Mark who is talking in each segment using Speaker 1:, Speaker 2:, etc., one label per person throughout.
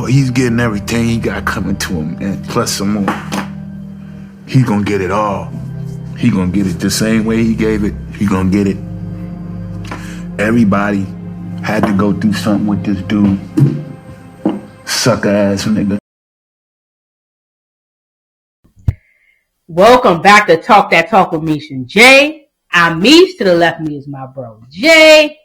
Speaker 1: he's getting everything he got coming to him, and plus some more. He's gonna get it all. He gonna get it the same way he gave it. He gonna get it. Everybody had to go through something with this dude. Sucker ass nigga.
Speaker 2: Welcome back to Talk That Talk with Meesh and Jay. I'm Meesh. To the left of me is my bro Jay.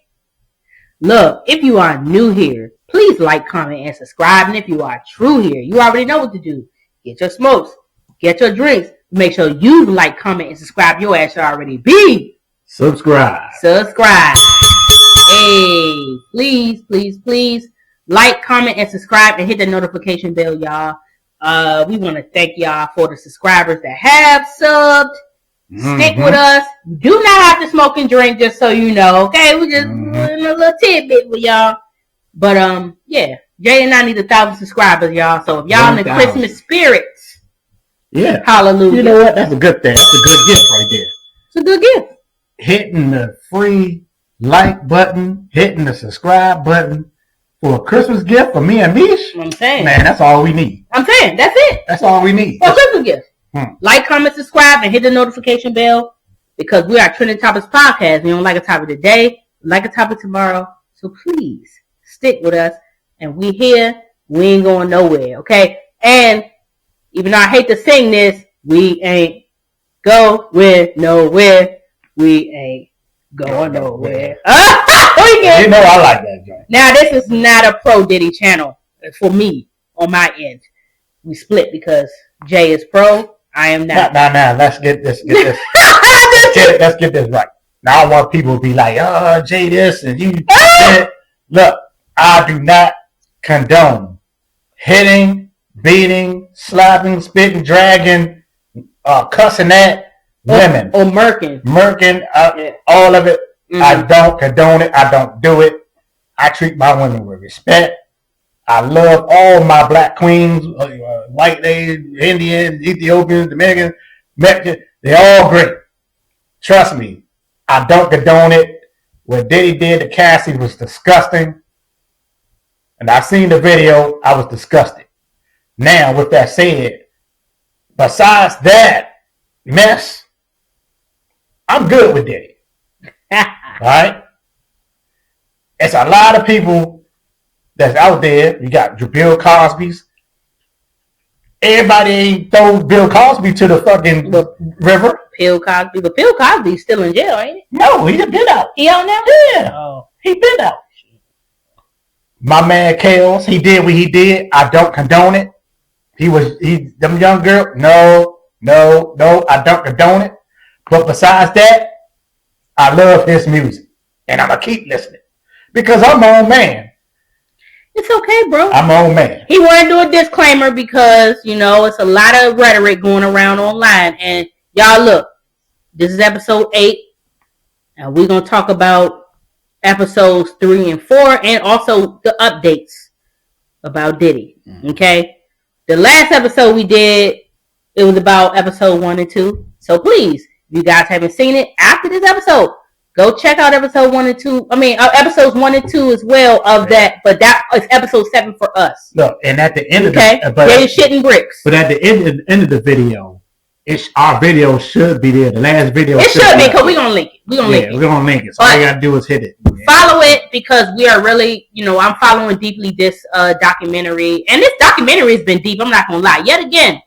Speaker 2: Look, if you are new here, please like, comment, and subscribe. And if you are true here, you already know what to do. Get your smokes, get your drinks. Make sure you like, comment, and subscribe. Your ass should already be
Speaker 3: subscribe.
Speaker 2: Hey, please like, comment, and subscribe, and hit the notification bell, y'all. We want to thank y'all for the subscribers that have subbed. Stick with us. You do not have to smoke and drink, just so you know. Okay, we just doing a little tidbit with y'all. But yeah, Jay and I need 1,000 subscribers, y'all. So if y'all in the Christmas spirits,
Speaker 3: yeah,
Speaker 2: hallelujah.
Speaker 3: You know what? That's a good thing. That's a good gift right there.
Speaker 2: It's a good gift.
Speaker 3: Hitting the free like button, hitting the subscribe button for a Christmas gift for me and Meesh.
Speaker 2: I'm saying,
Speaker 3: man, that's all we need.
Speaker 2: I'm saying, that's it.
Speaker 3: That's all we need
Speaker 2: for a Christmas gift. Like, comment, subscribe, and hit the notification bell, because we are Trending Topics Podcast. We don't like a topic today, we like a topic tomorrow. So please stick with us. And we here, we ain't going nowhere, okay? And even though I hate to sing this, we ain't going nowhere. We ain't going nowhere.
Speaker 3: You know I like that joint.
Speaker 2: Now, this is not a pro Diddy channel for me on my end. We split because Jay is pro. I am not.
Speaker 3: Nah. Let's get this. Let's get this right. Now I want people to be like, "Oh, Jay, this and you." Look, I do not condone hitting, beating, slapping, spitting, dragging, cussing at women
Speaker 2: or murking,
Speaker 3: all of it. I don't condone it. I don't do it. I treat my women with respect. I love all my black queens, white ladies, Indian, Ethiopian, Dominican, Mexican. They're all great. Trust me, I don't condone it. What Diddy did to Cassie was disgusting. And I seen the video, I was disgusted. Now, with that said, besides that mess, I'm good with Diddy. Alright? It's a lot of people that's out there. You got your Bill Cosby's. Everybody ain't throw Bill Cosby to the fucking river.
Speaker 2: Bill Cosby, but Bill Cosby's still in jail, ain't he?
Speaker 3: No, he been out.
Speaker 2: He out now?
Speaker 3: Yeah. Oh. He been out. My man Kales, he did what he did. I don't condone it. Them young girl. No, I don't condone it. But besides that, I love his music. And I'm going to keep listening. Because I'm my own man.
Speaker 2: It's okay, bro.
Speaker 3: I'm my own man.
Speaker 2: He wanted to do a disclaimer because, it's a lot of rhetoric going around online. And y'all, look, this is episode 8. And we're going to talk about episodes 3 and 4 and also the updates about Diddy. Okay? The last episode we did, it was about episode 1 and 2. So please, if you guys haven't seen it after this episode, go check out episode 1 and 2. Episodes 1 and 2 as well of that. But that is episode 7 for us.
Speaker 3: Look, and at the end
Speaker 2: of they're shitting bricks.
Speaker 3: But at the end of the video, our video should be there. The last video.
Speaker 2: It should be because we're gonna link it. We're
Speaker 3: gonna link it. So all you gotta do is hit it.
Speaker 2: Follow it because we are really, I'm following deeply this documentary, and this documentary has been deep. I'm not gonna lie. Yet again,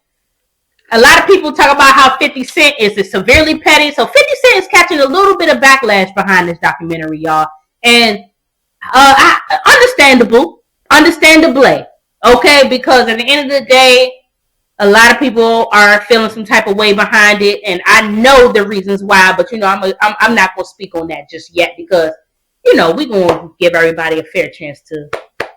Speaker 2: a lot of people talk about how 50 Cent is severely petty. So 50 Cent is catching a little bit of backlash behind this documentary, y'all. And understandably, okay? Because at the end of the day, a lot of people are feeling some type of way behind it. And I know the reasons why, but, I'm not going to speak on that just yet because, we're going to give everybody a fair chance to.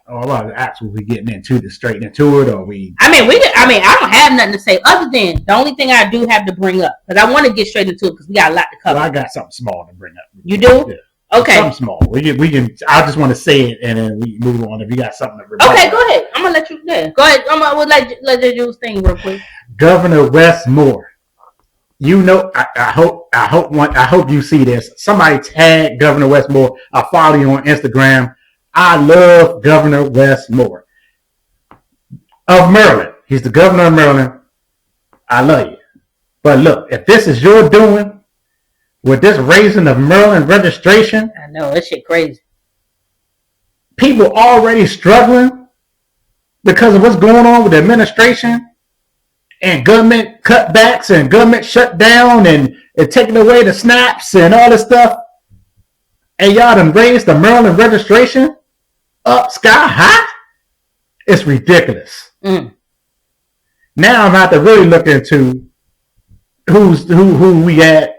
Speaker 3: Oh, a lot of actually we getting into to straight into it, or we.
Speaker 2: I don't have nothing to say other than the only thing I do have to bring up because I want to get straight into it because we got a lot to cover.
Speaker 3: Well, I got something small to bring up.
Speaker 2: You do?
Speaker 3: Yeah.
Speaker 2: Okay.
Speaker 3: Something small. We can. I just want to say it and then we move on. If you got something to remember.
Speaker 2: Okay, go ahead. I'm gonna let you. Yeah, go ahead. We'll let you do his thing real quick.
Speaker 3: Governor Wes Moore. I hope you see this. Somebody tag Governor Wes Moore. I follow you on Instagram. I love Governor Wes Moore. of Maryland. He's the governor of Maryland. I love you. But look, if this is your doing with this raising of Maryland registration,
Speaker 2: I know, that shit crazy.
Speaker 3: People already struggling because of what's going on with the administration and government cutbacks and government shutdown and taking away the snaps and all this stuff. And y'all done raised the Maryland registration up sky high. It's ridiculous.
Speaker 2: Mm.
Speaker 3: Now I'm going to have to really look into who we at,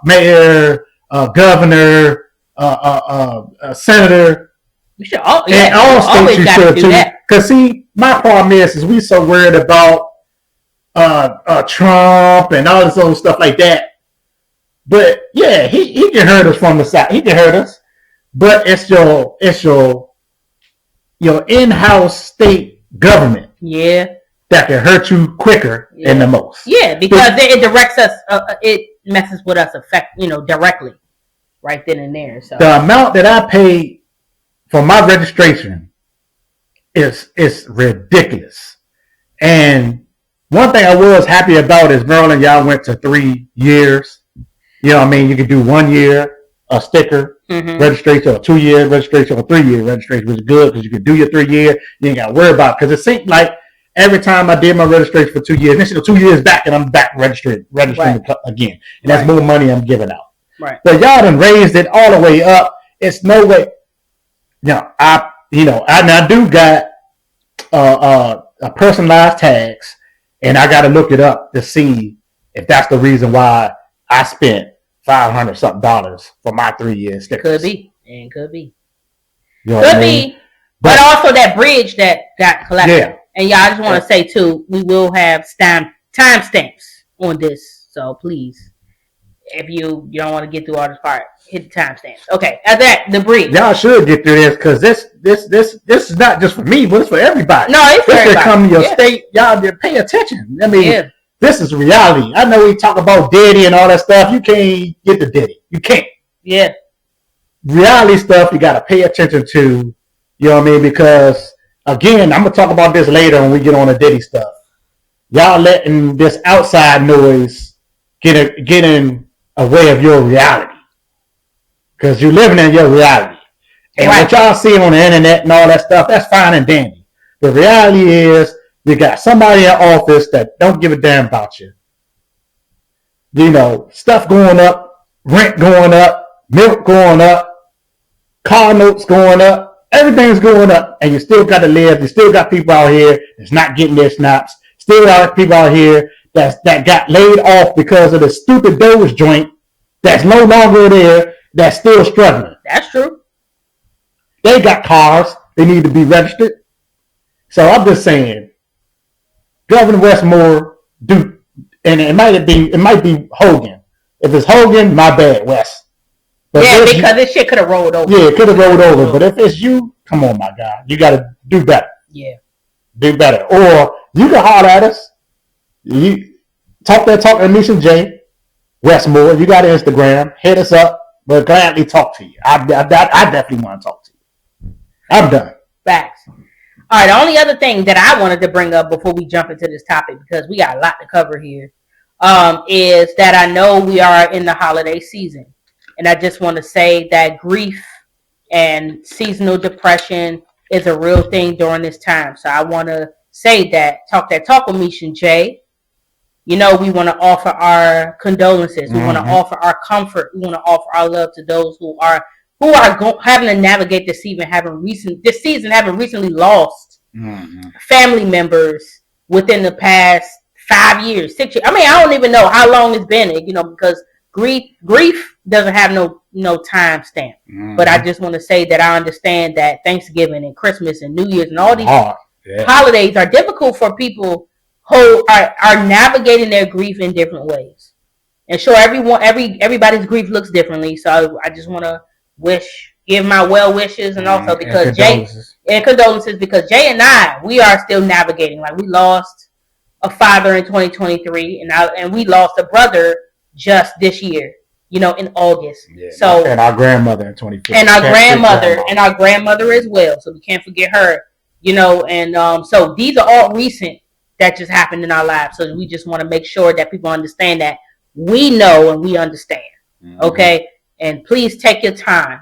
Speaker 3: mayor, governor, senator, and all states you should too. Because see, my problem is we so worried about Trump and all this other stuff like that. But yeah, he can hurt us from the side. He can hurt us, but it's your in-house state government.
Speaker 2: Yeah.
Speaker 3: That can hurt you quicker than the most.
Speaker 2: Yeah, because it directs us. It messes with us directly, right then and there. So
Speaker 3: the amount that I paid for my registration is ridiculous. And one thing I was happy about is Maryland, y'all went to 3 years. You know what I mean? You could do 1 year, a sticker, registration, or 2 year registration, or 3 year registration, which is good because you can do your 3 year. You ain't got to worry about it. Because it seemed like every time I did my registration for 2 years, then 2 years back and I'm back registering again. And that's more money I'm giving out.
Speaker 2: Right.
Speaker 3: But y'all done raised it all the way up. It's no way. I do got a personalized tags, and I got to look it up to see if that's the reason why I spent $500 something for my 3 year stickers.
Speaker 2: Could be. And could be.
Speaker 3: You know
Speaker 2: could be. But also that bridge that got collected. Yeah. And y'all, I just want to say too, we will have timestamps on this. So please, if you don't want to get through all this part, hit the timestamps. Okay, at that, the bridge.
Speaker 3: Y'all should get through this because this is not just for me, but it's for everybody.
Speaker 2: No, it's for everybody.
Speaker 3: Come to your state, y'all pay attention. I mean, this is reality. I know we talk about Diddy and all that stuff. You can't get the Diddy. You can't.
Speaker 2: Yeah.
Speaker 3: Reality stuff you got to pay attention to. You know what I mean? Because again, I'm gonna talk about this later when we get on the Diddy stuff. Y'all letting this outside noise get in a way of your reality. Because you're living in your reality. And what y'all see on the internet and all that stuff, that's fine and dandy. The reality is you got somebody in office that don't give a damn about you. You know, stuff going up, rent going up, milk going up, car notes going up. Everything's going up, and you still got to live. You still got people out here that's not getting their snaps. Still got people out here that got laid off because of the stupid Doge joint that's no longer there, that's still struggling.
Speaker 2: That's true.
Speaker 3: They got cars. They need to be registered. So I'm just saying, Governor Westmore, and it might be Hogan. If it's Hogan, my bad, West. But
Speaker 2: because this shit could have rolled over.
Speaker 3: Yeah, it could have rolled over. But if it's you, come on, my guy. You got to do better.
Speaker 2: Yeah.
Speaker 3: Do better. Or you can holler at us. You talk to Meesh and Jay, Westmore. You got an Instagram. Hit us up. We'll gladly talk to you. I definitely want to talk to you. I'm done.
Speaker 2: Facts. All right, the only other thing that I wanted to bring up before we jump into this topic, because we got a lot to cover here, is that I know we are in the holiday season. And I just want to say that grief and seasonal depression is a real thing during this time. So I want to say that, talk with Meesh and Jay. You know, we want to offer our condolences. We want to offer our comfort. We want to offer our love to those who are having to navigate this season, having recently lost family members within the past 5 years, 6 years. I mean, I don't even know how long it's been, because grief doesn't have no time stamp. But I just want to say that I understand that Thanksgiving and Christmas and New Year's and all these holidays are difficult for people who are navigating their grief in different ways. And sure, everybody's grief looks differently. So I just want to give my well wishes, and also because condolences, because Jay and I, we are still navigating. Like, we lost a father in 2023, and we lost a brother just this year, in August. Yeah, so,
Speaker 3: and our grandmother in 2015.
Speaker 2: And our grandmother as well. So we can't forget her, And so these are all recent that just happened in our lives. So we just want to make sure that people understand that we know and we understand. Mm-hmm. Okay, and please take your time.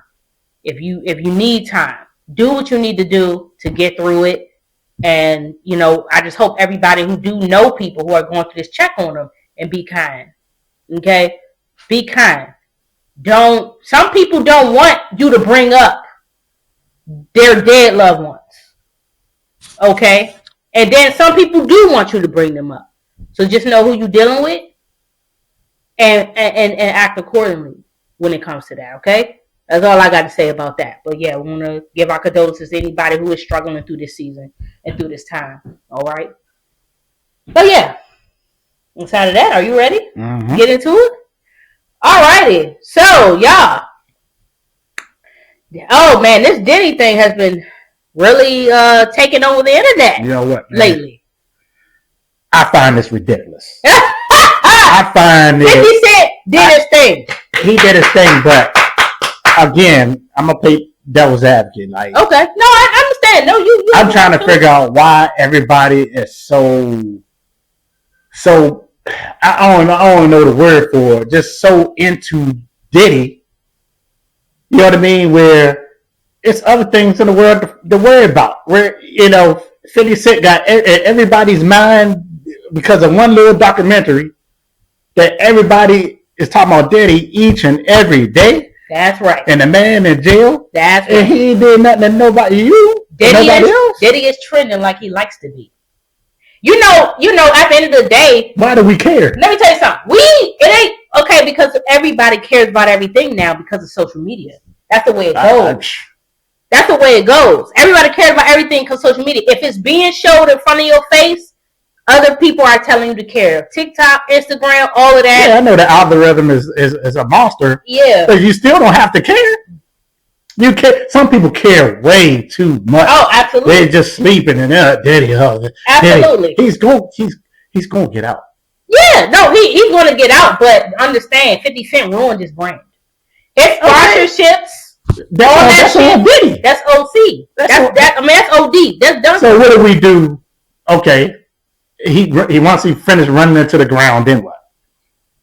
Speaker 2: If you need time, do what you need to do to get through it. And I just hope everybody who do know people who are going through this, check on them and be kind. Okay, be kind. Some people don't want you to bring up their dead loved ones. Okay, and then some people do want you to bring them up. So just know who you're dealing with and act accordingly when it comes to that. Okay, that's all I got to say about that. But yeah, we want to give our condolences to anybody who is struggling through this season and through this time. All right. But yeah, inside of that, are you ready? Mm-hmm. Get into it. All righty. So y'all, oh man, this Diddy thing has been really taking over the internet.
Speaker 3: You know what, man?
Speaker 2: Lately.
Speaker 3: I find this ridiculous. I find it.
Speaker 2: 50 Cent did his thing.
Speaker 3: He did his thing, but again, I'm gonna play devil's advocate. Like,
Speaker 2: okay, no, I understand. No, you.
Speaker 3: I'm trying to figure out why everybody is so. I don't know the word for it, just so into Diddy. You know what I mean? Where it's other things in the world to worry about. Where 50 Cent got everybody's mind because of one little documentary that everybody is talking about Diddy each and every day.
Speaker 2: That's right.
Speaker 3: And the man in jail.
Speaker 2: That's right.
Speaker 3: And he ain't did nothing to nobody. Nobody else.
Speaker 2: Diddy is trending like he likes to be. At the end of the day.
Speaker 3: Why do we care?
Speaker 2: Let me tell you something. It ain't okay because everybody cares about everything now because of social media. That's the way it goes. That's the way it goes. Everybody cares about everything because of social media. If it's being showed in front of your face, other people are telling you to care. TikTok, Instagram, all of that.
Speaker 3: Yeah, I know the algorithm is a monster.
Speaker 2: Yeah.
Speaker 3: But you still don't have to care. You care. Some people care way too much.
Speaker 2: Oh, absolutely.
Speaker 3: They're just sleeping and Diddy.
Speaker 2: Absolutely.
Speaker 3: He's going to get out.
Speaker 2: Yeah, no, he's going to get out. But understand, 50 Cent ruined his brand. His sponsorships.
Speaker 3: That's OD.
Speaker 2: That's OC. That's OD. That's done.
Speaker 3: So what do we do? Okay, he wants to finish running into the ground. Then what?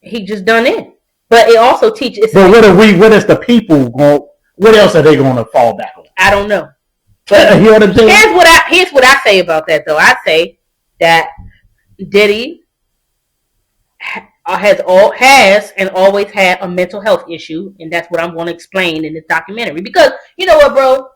Speaker 3: He
Speaker 2: just done it. But it also teaches.
Speaker 3: But what is the people going? What else are they going to fall back on?
Speaker 2: I don't know. But
Speaker 3: you know what I'm saying?
Speaker 2: Here's what I say about that, though. I say that Diddy has and always had a mental health issue, and that's what I'm going to explain in this documentary. Because you know what, bro?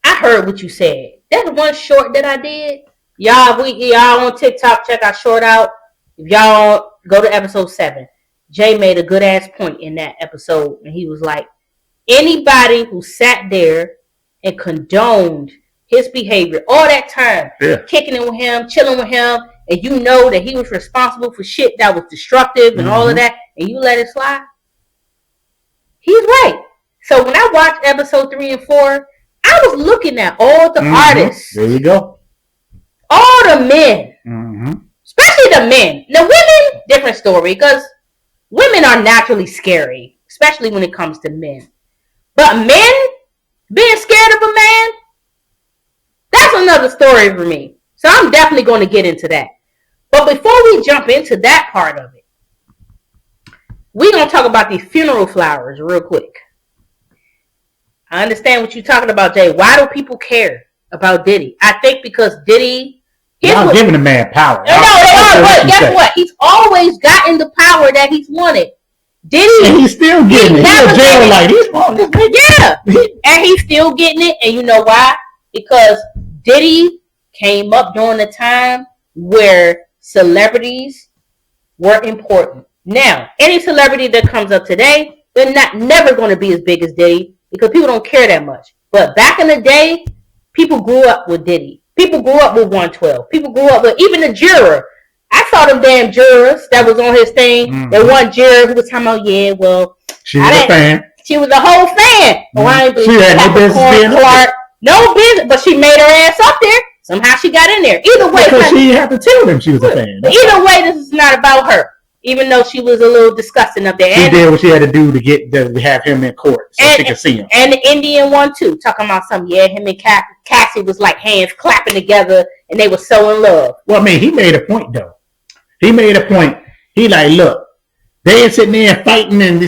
Speaker 2: I heard what you said. That one short that I did. Y'all on TikTok, check our short out. If y'all go to episode 7, Jay made a good ass point in that episode, and he was like, anybody who sat there and condoned his behavior all that time, kicking it with him, chilling with him, and you know that he was responsible for shit that was destructive and all of that, and you let it slide, he's right. So when I watched episode 3 and 4, I was looking at all the artists.
Speaker 3: There you go.
Speaker 2: All the men. Especially the men. The women, different story, because women are naturally scary, especially when it comes to men. But men being scared of a man, that's another story for me. So I'm definitely going to get into that. But before we jump into that part of it, we're going to talk about these funeral flowers real quick. I understand what you're talking about, Jay. Why do people care about Diddy? I think because Diddy...
Speaker 3: I'm giving the man power.
Speaker 2: No, but guess what? He's always gotten the power that he's wanted. Diddy,
Speaker 3: and he's still getting it. He's jail like he's
Speaker 2: and he's still getting it. And you know why? Because Diddy came up during the time where celebrities were important. Now, any celebrity that comes up today, they're never going to be as big as Diddy because people don't care that much. But back in the day, people grew up with Diddy. People grew up with 112. People grew up with even the juror. I saw them damn jurors that was on his thing. That one juror who was talking about,
Speaker 3: she was a fan.
Speaker 2: She was a whole fan.
Speaker 3: She had no business being
Speaker 2: Clark. No business, but she made her ass up there. Somehow she got in there. Either way,
Speaker 3: because she had to tell them she was a fan.
Speaker 2: Either way, this is not about her. even though she was a little disgusting up there.
Speaker 3: She did what she had to do to have him in court so she could see him.
Speaker 2: And the Indian one too, talking about something. Yeah, him and Cassie was like hands clapping together, and they were so in love.
Speaker 3: Well, I mean, he made a point though. He made a point. He like, look, they ain't sitting there fighting and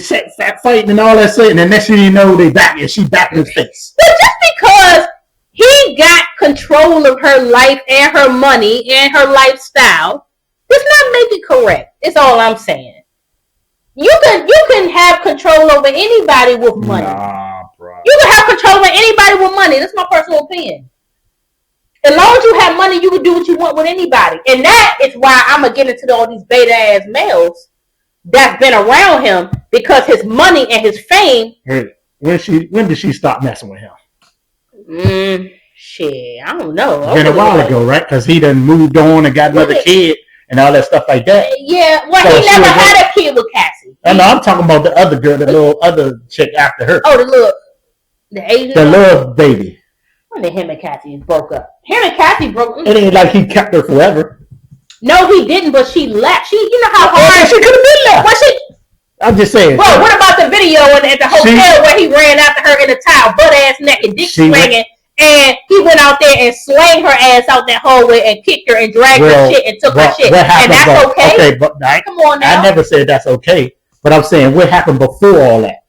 Speaker 3: fighting and all that shit, and the next thing you know, they back and she back in his face.
Speaker 2: But just because he got control of her life and her money and her lifestyle does not make it correct. That's all I'm saying. You can have control over anybody with money.
Speaker 3: Nah, bro.
Speaker 2: You can have control over anybody with money. That's my personal opinion. As long as you have money, you can do what you want with anybody. And that is why I'm going to get into all these beta ass males that's been around him, because his money and his fame.
Speaker 3: When did she stop messing with him?
Speaker 2: Shit, I don't know.
Speaker 3: Been a while ago, right? Because he done moved on and got another kid and all that stuff like that.
Speaker 2: Yeah, well, so he never had a kid with Cassie.
Speaker 3: I know, I'm talking about the other girl, the little other chick after her.
Speaker 2: Oh, the Asian.
Speaker 3: The little baby.
Speaker 2: When him and Cassie broke up. Him and Cassie broke up.
Speaker 3: It ain't like he kept her forever.
Speaker 2: No, he didn't, but she left. You know how hard
Speaker 3: she could have been left. I'm just saying.
Speaker 2: Bro, what about the video at the hotel where he ran after her in the towel, butt ass naked, dick swinging, and he went out there and slayed her ass out that hallway and kicked her and dragged her shit and took her shit. And that's okay?
Speaker 3: Okay, but come on now. I never said that's okay. But I'm saying, what happened before all that?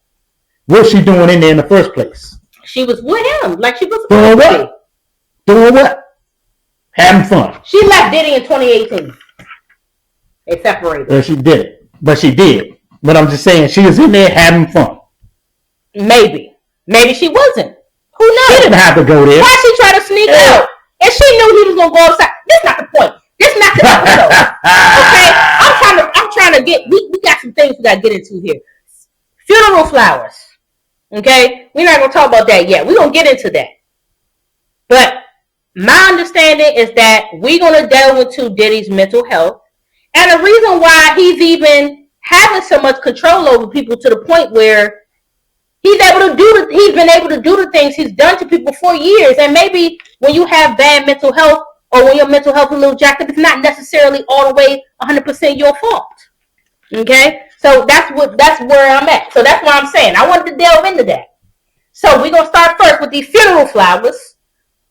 Speaker 3: What was she doing in there in the first place?
Speaker 2: She was with him. Like she was
Speaker 3: doing what? Doing what? Having fun.
Speaker 2: She left Diddy in 2018. They separated.
Speaker 3: Well, she did it. But she did. But I'm just saying, she was in there having fun.
Speaker 2: Maybe she wasn't. Who knows?
Speaker 3: She didn't have to go there.
Speaker 2: Why she try to sneak out? And she knew he was gonna go outside. This not the point. This not the episode. Okay, I'm trying to get. We got some things we got to get into here. Funeral flowers. Okay, we're not gonna talk about that yet. We're gonna get into that. But my understanding is that we're gonna delve into Diddy's mental health, and the reason why he's even having so much control over people to the point where he's been able to do the things he's done to people for years. And maybe when you have bad mental health, or when your mental health is a little jacked up, it's not necessarily all the way 100% your fault. Okay? So that's where I'm at. So that's what I'm saying. I wanted to delve into that. So we're going to start first with these funeral flowers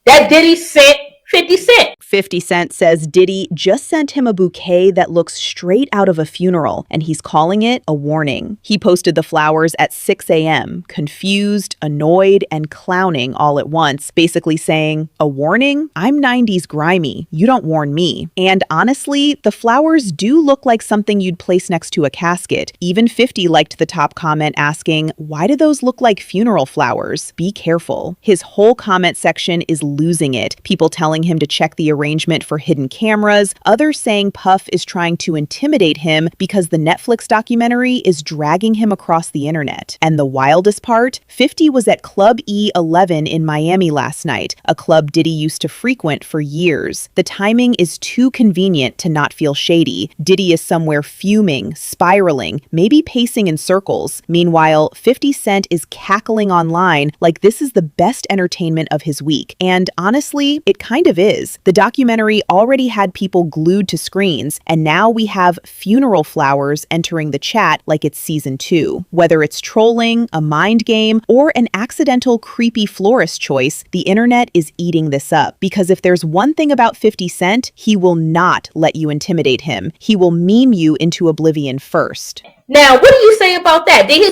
Speaker 2: that Diddy sent 50 Cent.
Speaker 4: 50 Cent says Diddy just sent him a bouquet that looks straight out of a funeral, and he's calling it a warning. He posted the flowers at 6 a.m., confused, annoyed, and clowning all at once, basically saying, "A warning? I'm 90s grimy. You don't warn me." And honestly, the flowers do look like something you'd place next to a casket. Even 50 liked the top comment asking, "Why do those look like funeral flowers? Be careful." His whole comment section is losing it. People telling him to check the arrangement for hidden cameras, others saying Puff is trying to intimidate him because the Netflix documentary is dragging him across the internet. And the wildest part, 50 was at Club E11 in Miami last night, a club Diddy used to frequent for years. The timing is too convenient to not feel shady. Diddy is somewhere fuming, spiraling, maybe pacing in circles. Meanwhile, 50 Cent is cackling online like this is the best entertainment of his week. And honestly, it kind of is. The documentary already had people glued to screens, and now we have funeral flowers entering the chat like it's season 2. Whether it's trolling, a mind game, or an accidental creepy florist choice, the internet is eating this up. Because if there's one thing about 50 Cent, he will not let you intimidate him. He will meme you into oblivion first.
Speaker 2: Now, what do you say about that? He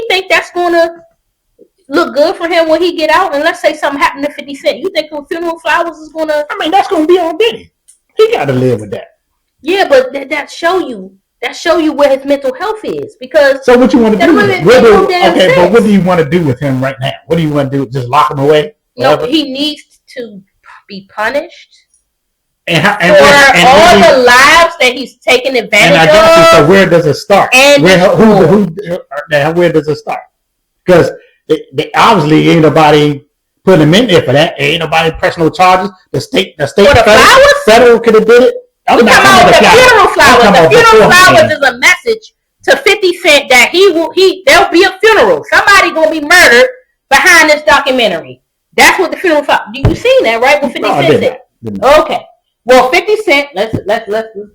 Speaker 2: think that's gonna look good for him when he get out? And let's say something happened to 50 Cent. You think the funeral flowers is gonna?
Speaker 3: I mean, that's gonna be on Diddy. He got to live with that.
Speaker 2: Yeah, but that show you where his mental health is. Because
Speaker 3: so what you want to do? But what do you want to do with him right now? What do you want to do? Just lock him away?
Speaker 2: No, he needs to be punished.
Speaker 3: For
Speaker 2: all the lives that he's taken advantage of.
Speaker 3: So where does it start?
Speaker 2: And
Speaker 3: where does it start? Because they obviously ain't nobody putting him in there for that. Ain't nobody pressing no charges. The state federal could have did it.
Speaker 2: I'm talking about the funeral flowers. The funeral flowers is a message to 50 Cent that there'll be a funeral. Somebody gonna be murdered behind this documentary. That's what the funeral flowers. You seen that, right? What 50 Cent said. Okay. Well, 50 Cent. Let's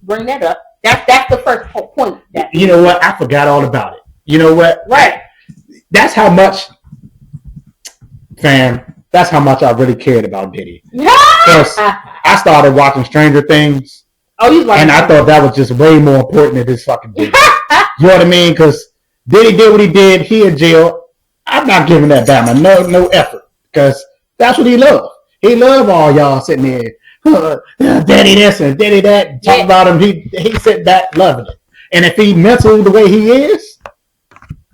Speaker 2: bring that up. That's the first point.
Speaker 3: You know what? I forgot all about it. You know what?
Speaker 2: Right.
Speaker 3: That's how much, fam. That's how much I really cared about Diddy. Because I started watching Stranger Things.
Speaker 2: Oh, he's watching.
Speaker 3: And I thought that was just way more important than this fucking Diddy. You know what I mean? Because Diddy did what he did. He in jail. I'm not giving that Bama no effort. Because that's what he loved. He loved all y'all sitting there, Daddy this and Daddy that, talking about him. He sitting back loving it. And if he mental the way he is,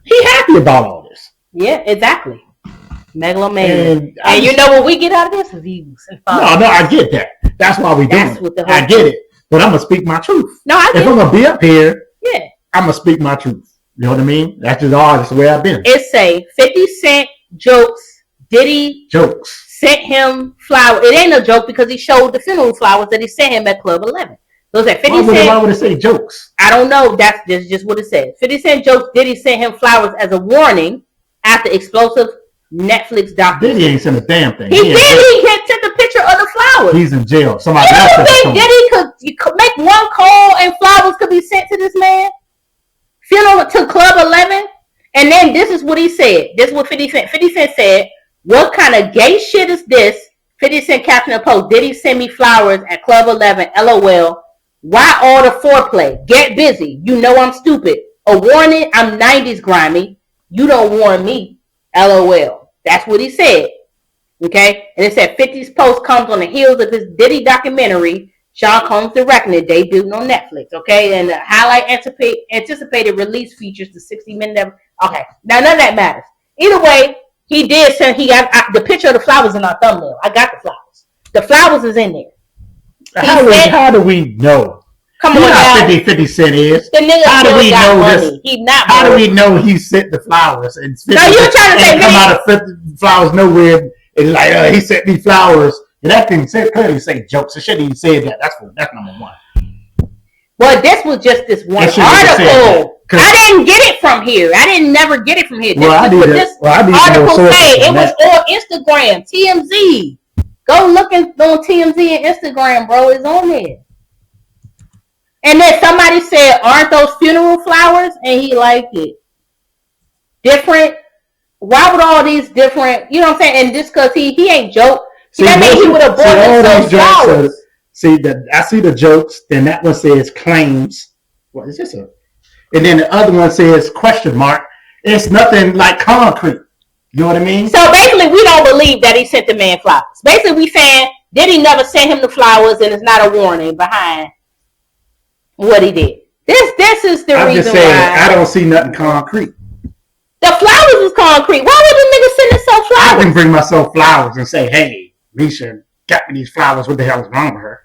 Speaker 3: he happy about all this.
Speaker 2: Yeah, exactly. Megalomania. And you know what we get out of this? Views. No,
Speaker 3: I get that. That's why we doing it. I get it. But I'm going to speak my truth.
Speaker 2: No, I get
Speaker 3: If I'm going to be up here,
Speaker 2: yeah,
Speaker 3: I'm going to speak my truth. You know what I mean? That's just all. That's the way I've been.
Speaker 2: It say 50 Cent jokes. Diddy sent him flowers. It ain't a joke because he showed the funeral flowers that he sent him at Club 11. So it's at 50 Cent.
Speaker 3: Why would it say jokes?
Speaker 2: I don't know. That's just what it says. 50 Cent jokes. Diddy sent him flowers as a warning after explosive Netflix documentary.
Speaker 3: Diddy ain't sent a damn thing.
Speaker 2: He did. He took a picture of the flowers.
Speaker 3: He's in jail. Somebody
Speaker 2: you
Speaker 3: else
Speaker 2: think Diddy could make one call and flowers could be sent to this man? Funeral to Club 11? And then this is what he said. This is what 50 Cent. 50 Cent said, "What kind of gay shit is this?" 50 Cent caption a post. Diddy sent me flowers at Club 11. LOL. Why all the foreplay? Get busy. You know I'm stupid. A warning, I'm 90s grimy. You don't warn me. LOL. That's what he said. Okay? And it said 50's post comes on the heels of his Diddy documentary, Sean Combs directing it, debuting on Netflix. Okay? And the highlight anticipated release features the 60-minute. Okay. Now, none of that matters. Either way, he did send, he got the picture of the flowers in our thumbnail. I got the flowers. The flowers is in there.
Speaker 3: How do we know?
Speaker 2: Come on now.
Speaker 3: 50 Cent is.
Speaker 2: The nigga
Speaker 3: how do we know
Speaker 2: money.
Speaker 3: this?
Speaker 2: He not
Speaker 3: how
Speaker 2: money.
Speaker 3: do we know he sent the flowers? And 50
Speaker 2: no, you're trying to say
Speaker 3: come out of 50 flowers nowhere. And like, he sent me flowers. And that thing clearly say jokes. It shouldn't even say that. That's number one.
Speaker 2: Well, this was just this one article. I didn't get it from here. I didn't never get it from here. This article say it was on Instagram, TMZ. Go looking on TMZ and Instagram, bro. It's on there. And then somebody said, "Aren't those funeral flowers?" And he liked it. Different. Why would all these different? You know what I'm saying? And just because he ain't joke, that means he would have bought those flowers.
Speaker 3: I see the jokes. Then that one says claims. What is this? And then the other one says question mark. It's nothing like concrete. You know what I mean?
Speaker 2: So basically, we don't believe that he sent the man flowers. Basically, we saying Diddy never sent him the flowers, and it's not a warning behind what he did. This is the reason why
Speaker 3: I don't see nothing concrete.
Speaker 2: The flowers is concrete. Why would the nigga send himself flowers?
Speaker 3: I can bring myself flowers and say, "Hey, Misha got me these flowers. What the hell is wrong with her?"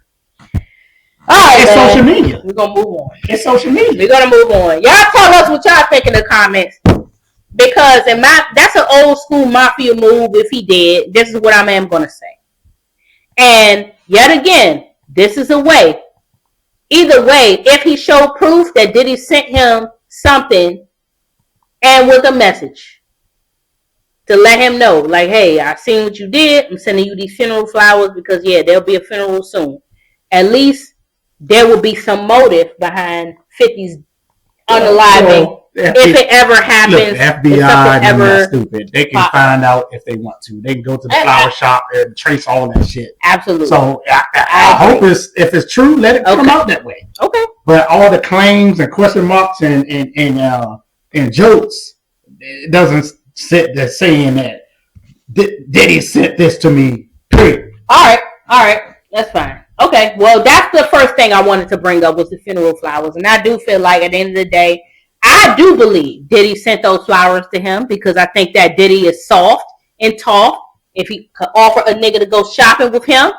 Speaker 2: All right,
Speaker 3: it's social media.
Speaker 2: We're gonna move on.
Speaker 3: It's social media.
Speaker 2: We're gonna move on. Y'all tell us what y'all think in the comments. Because that's an old school mafia move. If he did, this is what I am gonna say. And yet again, this is a way. Either way, if he showed proof that Diddy sent him something and with a message to let him know, like, "Hey, I seen what you did. I'm sending you these funeral flowers because there'll be a funeral soon." At least there will be some motive behind 50's unaliving. If it ever happens,
Speaker 3: look, FBI is not stupid. They can find out if they want to. They can go to the flower shop and trace all that shit.
Speaker 2: Absolutely.
Speaker 3: So I hope if it's true, let it come out that way.
Speaker 2: Okay.
Speaker 3: But all the claims and question marks and jokes, it doesn't sit there saying that Diddy sent this to me. Period.
Speaker 2: All right, that's fine. Okay, well, that's the first thing I wanted to bring up was the funeral flowers, and I do feel like at the end of the day, I do believe Diddy sent those flowers to him because I think that Diddy is soft and tough. If he could offer a nigga to go shopping with him,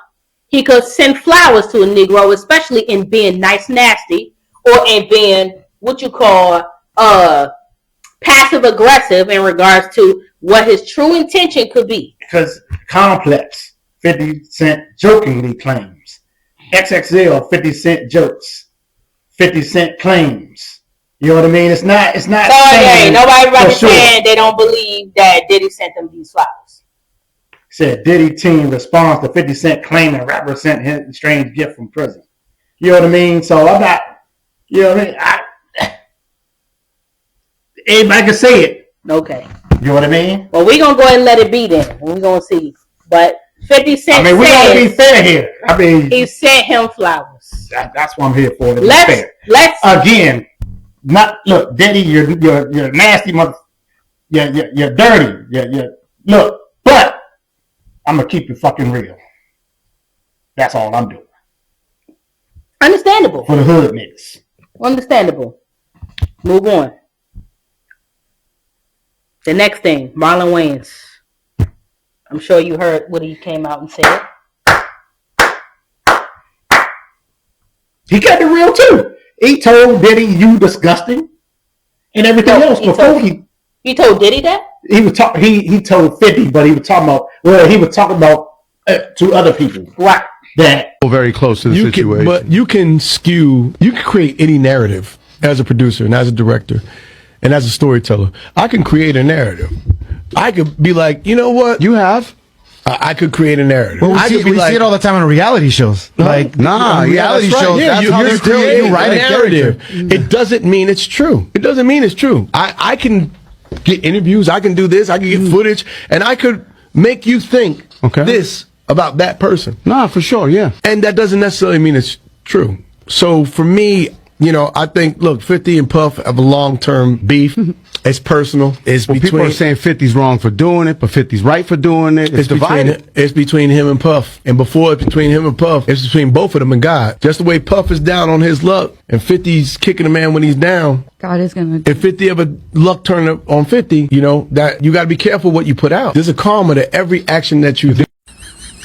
Speaker 2: he could send flowers to a Negro, especially in being nice nasty or in being what you call passive aggressive in regards to what his true intention could be.
Speaker 3: Because complex, 50 Cent jokingly claims. XXL, 50 Cent jokes. 50 Cent claims. You know what I mean? It's not. So
Speaker 2: nobody saying they don't believe that Diddy sent them these flowers.
Speaker 3: Said Diddy team responds to 50 Cent claiming rapper sent him a strange gift from prison. You know what I mean? So I'm not. You know what I mean? Anybody can say it.
Speaker 2: Okay.
Speaker 3: You know what I mean?
Speaker 2: Well, we're going to go ahead and let it be then. We're going to see. But 50 Cent
Speaker 3: we're going to be fair here.
Speaker 2: He sent him flowers.
Speaker 3: That's what I'm here for.
Speaker 2: Let's
Speaker 3: again, look, Diddy, you're nasty mother. You're dirty. Look, but I'm going to keep it fucking real. That's all I'm doing.
Speaker 2: Understandable.
Speaker 3: For the hood niggas.
Speaker 2: Understandable. Move on. The next thing, Marlon Wayans. I'm sure you heard what he came out and said.
Speaker 3: He kept it real too. He told Diddy, "You disgusting," and everything else.
Speaker 2: He told Diddy that?
Speaker 3: He was talking. He told 50, but he was talking about. Well, he was talking about to other people.
Speaker 2: Right.
Speaker 3: That
Speaker 5: very close to the situation. But you can create any narrative as a producer and as a director and as a storyteller. I can create a narrative. I could be like, you know what?
Speaker 6: You have.
Speaker 5: I could create a narrative.
Speaker 6: Well, we see it all the time on reality shows.
Speaker 5: Reality shows.
Speaker 6: Yeah,
Speaker 5: that's how they're creating
Speaker 6: a
Speaker 5: narrative. It doesn't mean it's true. I can get interviews. I can do this. I can get footage, and I could make you think this about that person.
Speaker 6: Nah, for sure, yeah.
Speaker 5: And that doesn't necessarily mean it's true. So for me, I think, look, 50 and Puff have a long-term beef. It's personal.
Speaker 6: People are saying 50's wrong for doing it, but 50's right for doing it. It's divided.
Speaker 5: It's between him and Puff. And before it's between him and Puff, it's between both of them and God. Just the way Puff is down on his luck and 50's kicking a man when he's down.
Speaker 7: God is going to...
Speaker 5: If 50 ever luck turn up on 50, that you got to be careful what you put out. There's a karma to every action that you do.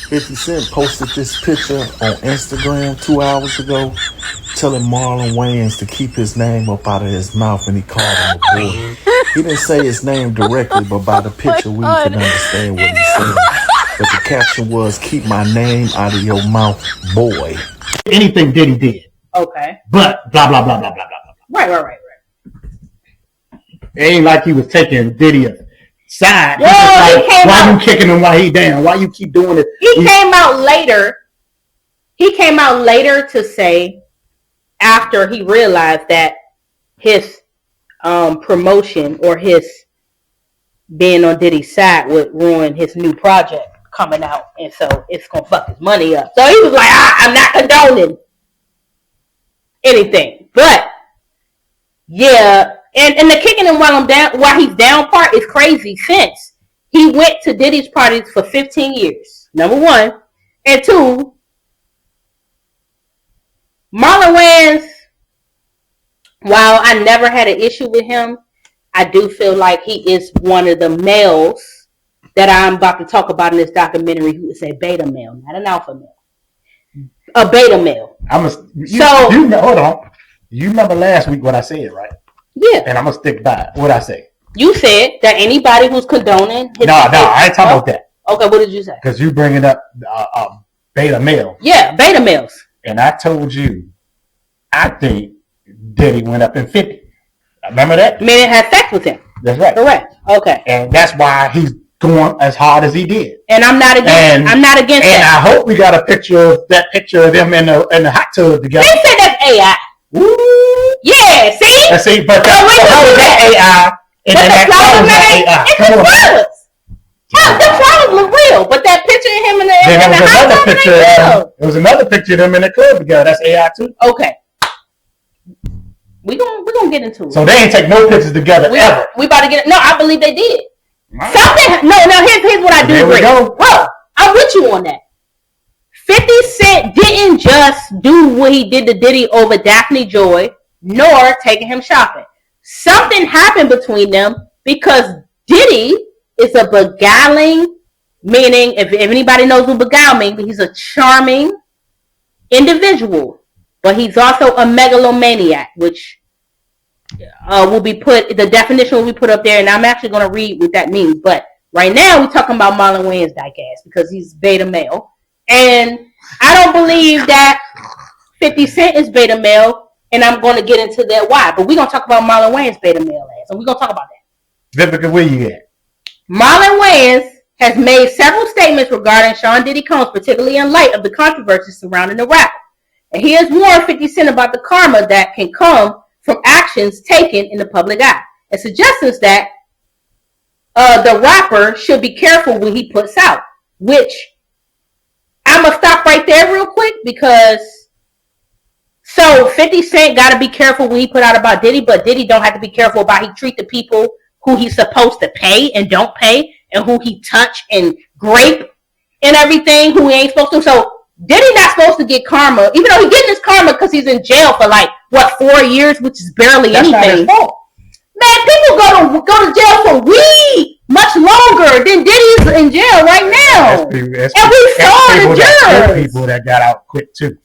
Speaker 1: 50 Cent posted this picture on Instagram 2 hours ago telling Marlon Wayans to keep his name up out of his mouth when he called him a boy. He didn't say his name directly, but by the picture we can understand what he said. But the caption was, "Keep my name out of your mouth, boy."
Speaker 3: Anything Diddy did.
Speaker 2: Okay.
Speaker 3: But blah, blah, blah, blah, blah, blah.
Speaker 2: Right.
Speaker 3: It ain't like he was taking Diddy side.
Speaker 2: Yo,
Speaker 3: why you kicking him while he down? Why you keep doing it?
Speaker 2: He came out later to say, after he realized that his promotion or his being on Diddy's side would ruin his new project coming out, and so it's gonna fuck his money up. So he was like, I'm not condoning anything, but yeah. And the kicking him while he's down part is crazy, since he went to Diddy's parties for 15 years. Number one. And two, Marlon Wayans, while I never had an issue with him, I do feel like he is one of the males that I'm about to talk about in this documentary who is a beta male, not an alpha male. A beta male.
Speaker 3: Hold on. You remember last week what I said, right?
Speaker 2: Yeah.
Speaker 3: And I'm going to stick by what I say.
Speaker 2: You said that anybody who's condoning...
Speaker 3: I ain't talking about that.
Speaker 2: Okay, what did you say?
Speaker 3: Because you bringing up beta male.
Speaker 2: Yeah, beta males.
Speaker 3: And I told you, I think Diddy went up in 50. Remember that?
Speaker 2: Meaning had sex with him.
Speaker 3: That's right.
Speaker 2: Correct. Okay.
Speaker 3: And that's why he's going as hard as he did.
Speaker 2: And I'm not against that.
Speaker 3: And I hope we got a picture of them in the hot tub together.
Speaker 2: They said that's AI.
Speaker 3: Ooh.
Speaker 2: Yeah, see?
Speaker 3: But how is that AI? And then that flowers AI.
Speaker 2: It's the flowers. The flowers look real, but that picture of him in the hot tub ain't real.
Speaker 3: There was another picture of them in the club together. That's AI too.
Speaker 2: Okay. We gonna get into it.
Speaker 3: So they ain't take no pictures together ever.
Speaker 2: We about to get it. No, I believe they did. Something. No. Here's what I do agree. Well, I'm with you on that. 50 Cent didn't just do what he did to Diddy over Daphne Joy, nor taking him shopping. Something happened between them because Diddy is a beguiling, meaning if anybody knows what beguile means, he's a charming individual. But he's also a megalomaniac, which will be the definition will be put up there, and I'm actually going to read what that means. But right now, we're talking about Marlon Wayans' diecast because he's beta male. And I don't believe that 50 Cent is beta male, and I'm going to get into that why. But we're going to talk about Marlon Wayans' beta male ass, and we're going to talk about that.
Speaker 3: Vivica, where you at?
Speaker 2: Marlon Wayans has made several statements regarding Sean Diddy Combs, particularly in light of the controversy surrounding the rapper. And he has warned 50 Cent about the karma that can come from actions taken in the public eye, and suggests that the rapper should be careful when he puts out. Which I'm gonna stop right there real quick because 50 Cent got to be careful when he put out about Diddy, but Diddy don't have to be careful about he treat the people who he's supposed to pay and don't pay, and who he touch and grape and everything, who he ain't supposed to. So Diddy not supposed to get karma, even though he's getting his karma because he's in jail for 4 years, which is barely
Speaker 3: That's
Speaker 2: anything.
Speaker 3: not his fault.
Speaker 2: Man, people go to jail for weed much longer than Diddy's in jail right now. And we saw the jurors.
Speaker 3: People that got out quick too.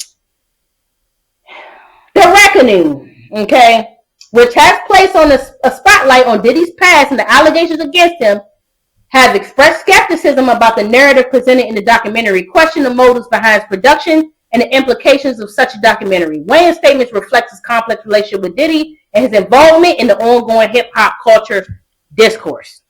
Speaker 2: The Reckoning, okay, which has placed on a spotlight on Diddy's past and the allegations against him, has expressed skepticism about the narrative presented in the documentary, question the motives behind its production, and the implications of such a documentary. Wayans' statements reflect his complex relationship with Diddy and his involvement in the ongoing hip-hop culture discourse.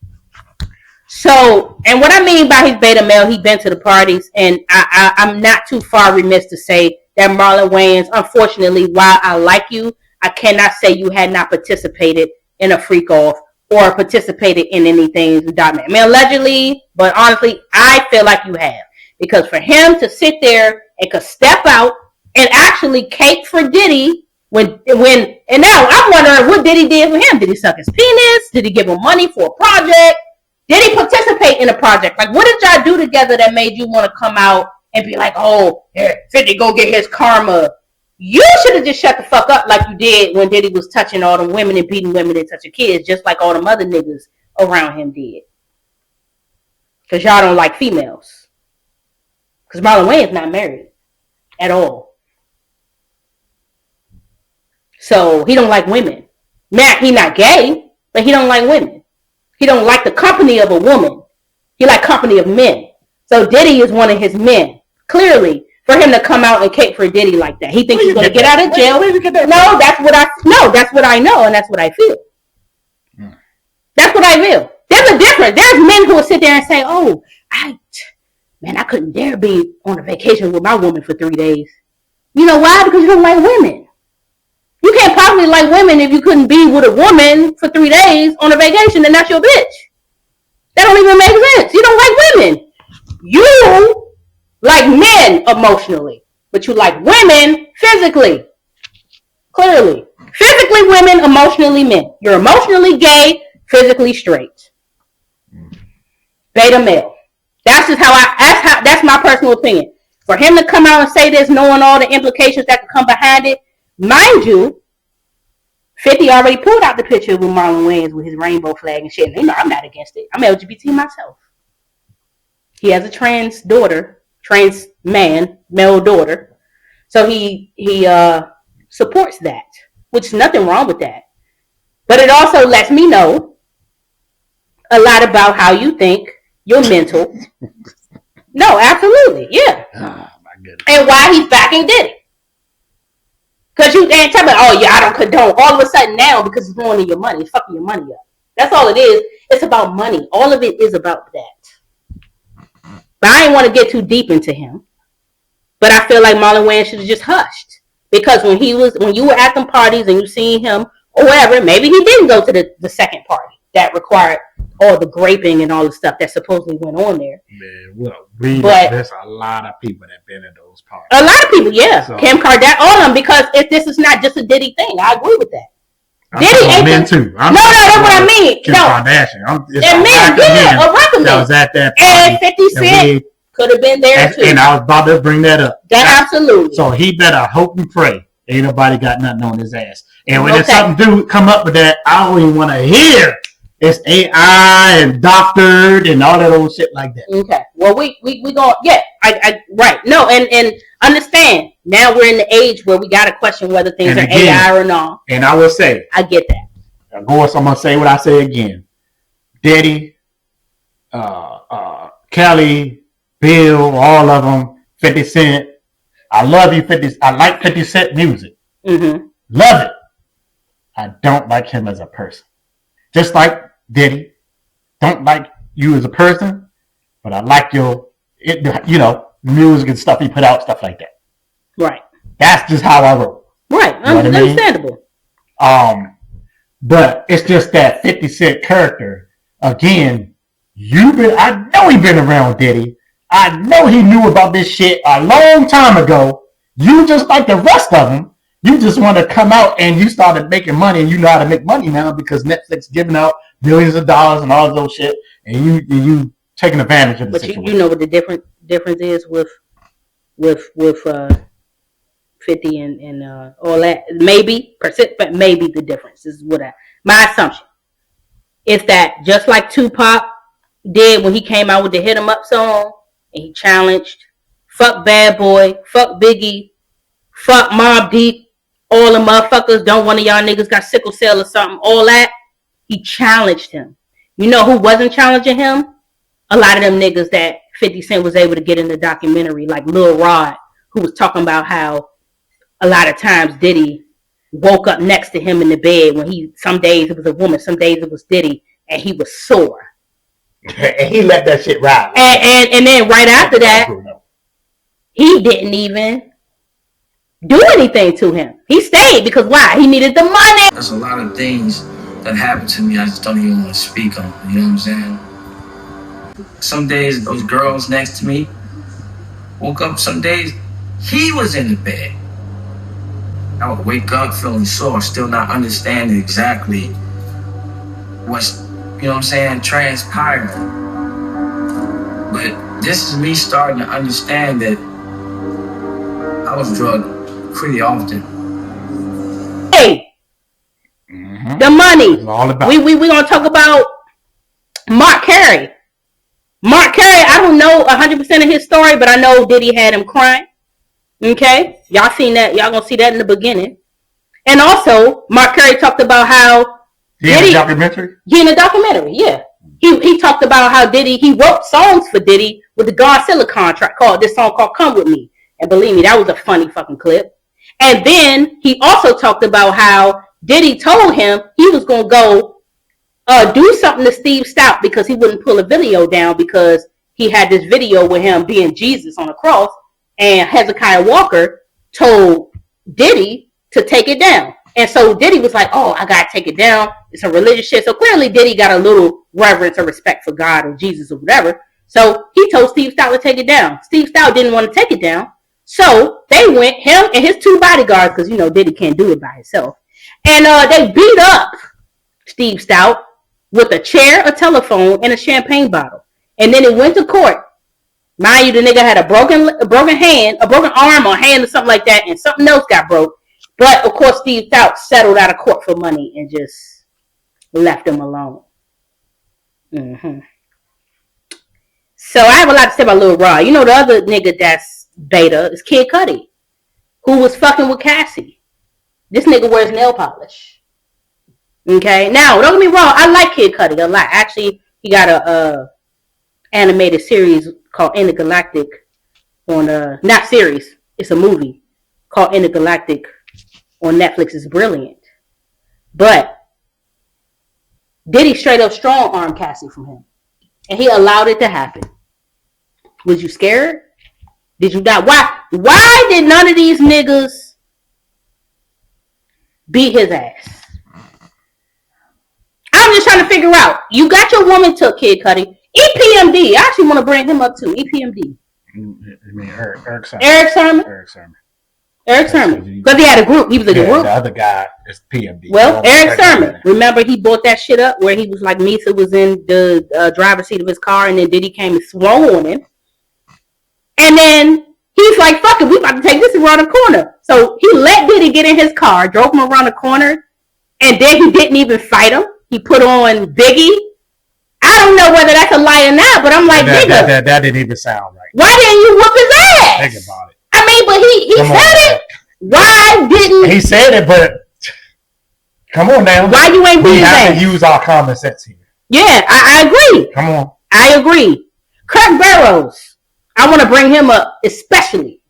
Speaker 2: So, and what I mean by his beta male, he's been to the parties, and I'm not too far remiss to say that Marlon Wayans, unfortunately, while I like you, I cannot say you had not participated in a freak-off or participated in anything documentary. I mean, allegedly, but honestly, I feel like you have. Because for him to sit there and could step out and actually cake for Diddy and now I'm wondering what Diddy did for him. Did he suck his penis? Did he give him money for a project? Did he participate in a project? Like, what did y'all do together that made you want to come out and be like, oh, yeah, 50 go get his karma? You should have just shut the fuck up like you did when Diddy was touching all the women and beating women and touching kids, just like all them other niggas around him did. Because y'all don't like females. Because Marlon Wayans not married at all. So he don't like women. Matt, he not gay, but he don't like women. He don't like the company of a woman. He like company of men. So Diddy is one of his men. Clearly, for him to come out and cake for Diddy like that, he thinks he's going to get out of jail. No, that's what I know, and that's what I feel. That's what I feel. There's a difference. There's men who will sit there and say, "Oh, I couldn't dare be on a vacation with my woman for 3 days." You know why? Because you don't like women. You can't possibly like women if you couldn't be with a woman for 3 days on a vacation, and that's your bitch. That don't even make sense. You don't like women. You like men emotionally, but you like women physically. Clearly. Physically women, emotionally men. You're emotionally gay, physically straight. Beta male. That's my personal opinion. For him to come out and say this, knowing all the implications that could come behind it, mind you, 50 already pulled out the picture with Marlon Wayans with his rainbow flag and shit. And, I'm not against it. I'm LGBT myself. He has a trans man, male daughter. So he supports that, which is nothing wrong with that. But it also lets me know a lot about how you think, your mental. No, absolutely, yeah.
Speaker 3: Oh, my goodness.
Speaker 2: And why he's backing Diddy. Because you ain't tell me, oh yeah, I don't condone. All of a sudden now, because it's ruining your money, it's fucking your money up. That's all it is. It's about money. All of it is about that. But I didn't want to get too deep into him. But I feel like Marlon Wayans should have just hushed. Because when you were at them parties and you seen him or whatever, maybe he didn't go to the second party that required all the graping and all the stuff that supposedly went on there.
Speaker 3: Man, there's a lot of people that been at those parties.
Speaker 2: A lot of people, yeah. So, Kim Kardashian, all of them, because if this is not just a Diddy thing, I agree with that. Diddy ain't
Speaker 3: men too.
Speaker 2: No, that's what I mean.
Speaker 3: Kim Kardashian.
Speaker 2: And men, yeah, a record
Speaker 3: that was at that
Speaker 2: party. And 50 Cent could have been there too.
Speaker 3: And I was about to bring that up.
Speaker 2: Absolutely.
Speaker 3: So he better hope and pray. Ain't nobody got nothing on his ass. And when there's something do come up with that, I don't even want to hear. It's AI and doctored and all that old shit like that.
Speaker 2: Okay. Well, we go. Yeah. I right. No, and understand. Now we're in the age where we got to question whether things are AI or not.
Speaker 3: And I will say,
Speaker 2: I get that.
Speaker 3: Of course, I'm gonna say what I say again. Diddy, Kelly, Bill, all of them, 50 Cent. I love you, 50. I like 50 Cent music.
Speaker 2: Mm-hmm.
Speaker 3: Love it. I don't like him as a person. Just like Diddy, don't like you as a person, but I like your, music and stuff he put out, stuff like that.
Speaker 2: Right.
Speaker 3: That's just how I roll.
Speaker 2: Right,
Speaker 3: You know what I mean?
Speaker 2: understandable.
Speaker 3: But it's just that 50 Cent character. Again, I know he been around Diddy. I know he knew about this shit a long time ago. You just like the rest of them. You just want to come out and you started making money, and you know how to make money now because Netflix giving out billions of dollars and all those shit, and you taking advantage of the situation.
Speaker 2: But you know what the difference is with 50 and all that. Maybe the difference is my assumption is that just like Tupac did when he came out with the Hit 'Em Up song and he challenged fuck Bad Boy, fuck Biggie, fuck Mobb Deep, all the motherfuckers, don't one of y'all niggas got sickle cell or something, all that. He challenged him. You know who wasn't challenging him? A lot of them niggas that 50 Cent was able to get in the documentary, like Lil Rod, who was talking about how a lot of times Diddy woke up next to him in the bed when some days it was a woman, some days it was Diddy, and he was sore.
Speaker 3: And he let that shit ride.
Speaker 2: And then right after that, he didn't even do anything to him. He stayed because why? He needed the money.
Speaker 7: There's a lot of things that happened to me I just don't even want to speak on. You know what I'm saying? Some days those girls next to me woke up. Some days he was in the bed. I would wake up feeling sore, still not understanding exactly what's, you know what I'm saying, transpiring. But this is me starting to understand that I was drugged pretty often.
Speaker 2: Hey, the money.
Speaker 3: It's all about.
Speaker 2: We gonna talk about Mark Carey. Mark Carey, I don't know 100% of his story, but I know Diddy had him crying. Okay, y'all seen that? Y'all gonna see that in the beginning. And also, Mark Carey talked about how
Speaker 3: In the documentary?
Speaker 2: Yeah, in the documentary, yeah. He talked about how Diddy, he wrote songs for Diddy with the Godzilla contract this song called Come With Me. And believe me, that was a funny fucking clip. And then he also talked about how Diddy told him he was going to go do something to Steve Stout because he wouldn't pull a video down because he had this video with him being Jesus on a cross. And Hezekiah Walker told Diddy to take it down. And so Diddy was like, oh, I got to take it down. It's a religious shit. So clearly Diddy got a little reverence or respect for God or Jesus or whatever. So he told Steve Stout to take it down. Steve Stout didn't want to take it down. So they went, him and his two bodyguards, because, you know, Diddy can't do it by himself. And they beat up Steve Stout with a chair, a telephone, and a champagne bottle. And then it went to court. Mind you, the nigga had a broken hand, a broken arm or hand or something like that, and something else got broke. But, of course, Steve Stout settled out of court for money and just left him alone. Mm-hmm. So I have a lot to say about Lil Rod. You know, the other nigga that's beta is Kid Cudi, who was fucking with Cassie. This nigga wears nail polish. Okay? Now, don't get me wrong. I like Kid Cudi a lot. Actually, he got a animated series called Intergalactic on not series, it's a movie called Intergalactic on Netflix. Is brilliant. But Diddy straight up strong armed Cassie from him. And he allowed it to happen. Was you scared? Did you not? Why did none of these niggas beat his ass? I'm just trying to figure out. You got your woman took, Kid Cudi. EPMD. I actually want to bring him up too. EPMD.
Speaker 3: You mean Eric Sermon?
Speaker 2: Eric Sermon. Because he had a group. He was in a group.
Speaker 3: The other guy is PMD.
Speaker 2: Well, Eric Sermon. Remember he bought that shit up where he was like Mase was in the driver's seat of his car and then Diddy came and swung on him. And then he's like, fuck it, we about to take this around the corner. So he let Diddy get in his car, drove him around the corner, and then he didn't even fight him. He put on Biggie. I don't know whether that's a lie or not, but I'm like, nigga.
Speaker 3: That didn't even sound right.
Speaker 2: Why didn't you whoop his ass?
Speaker 3: Think about it.
Speaker 2: I mean, but he said it. Why didn't
Speaker 3: he said it? But come on now.
Speaker 2: Why you ain't beat his ass?
Speaker 3: We have to use our common sense here.
Speaker 2: Yeah, I agree.
Speaker 3: Come on.
Speaker 2: I agree. Kirk Barrow, I want to bring him up especially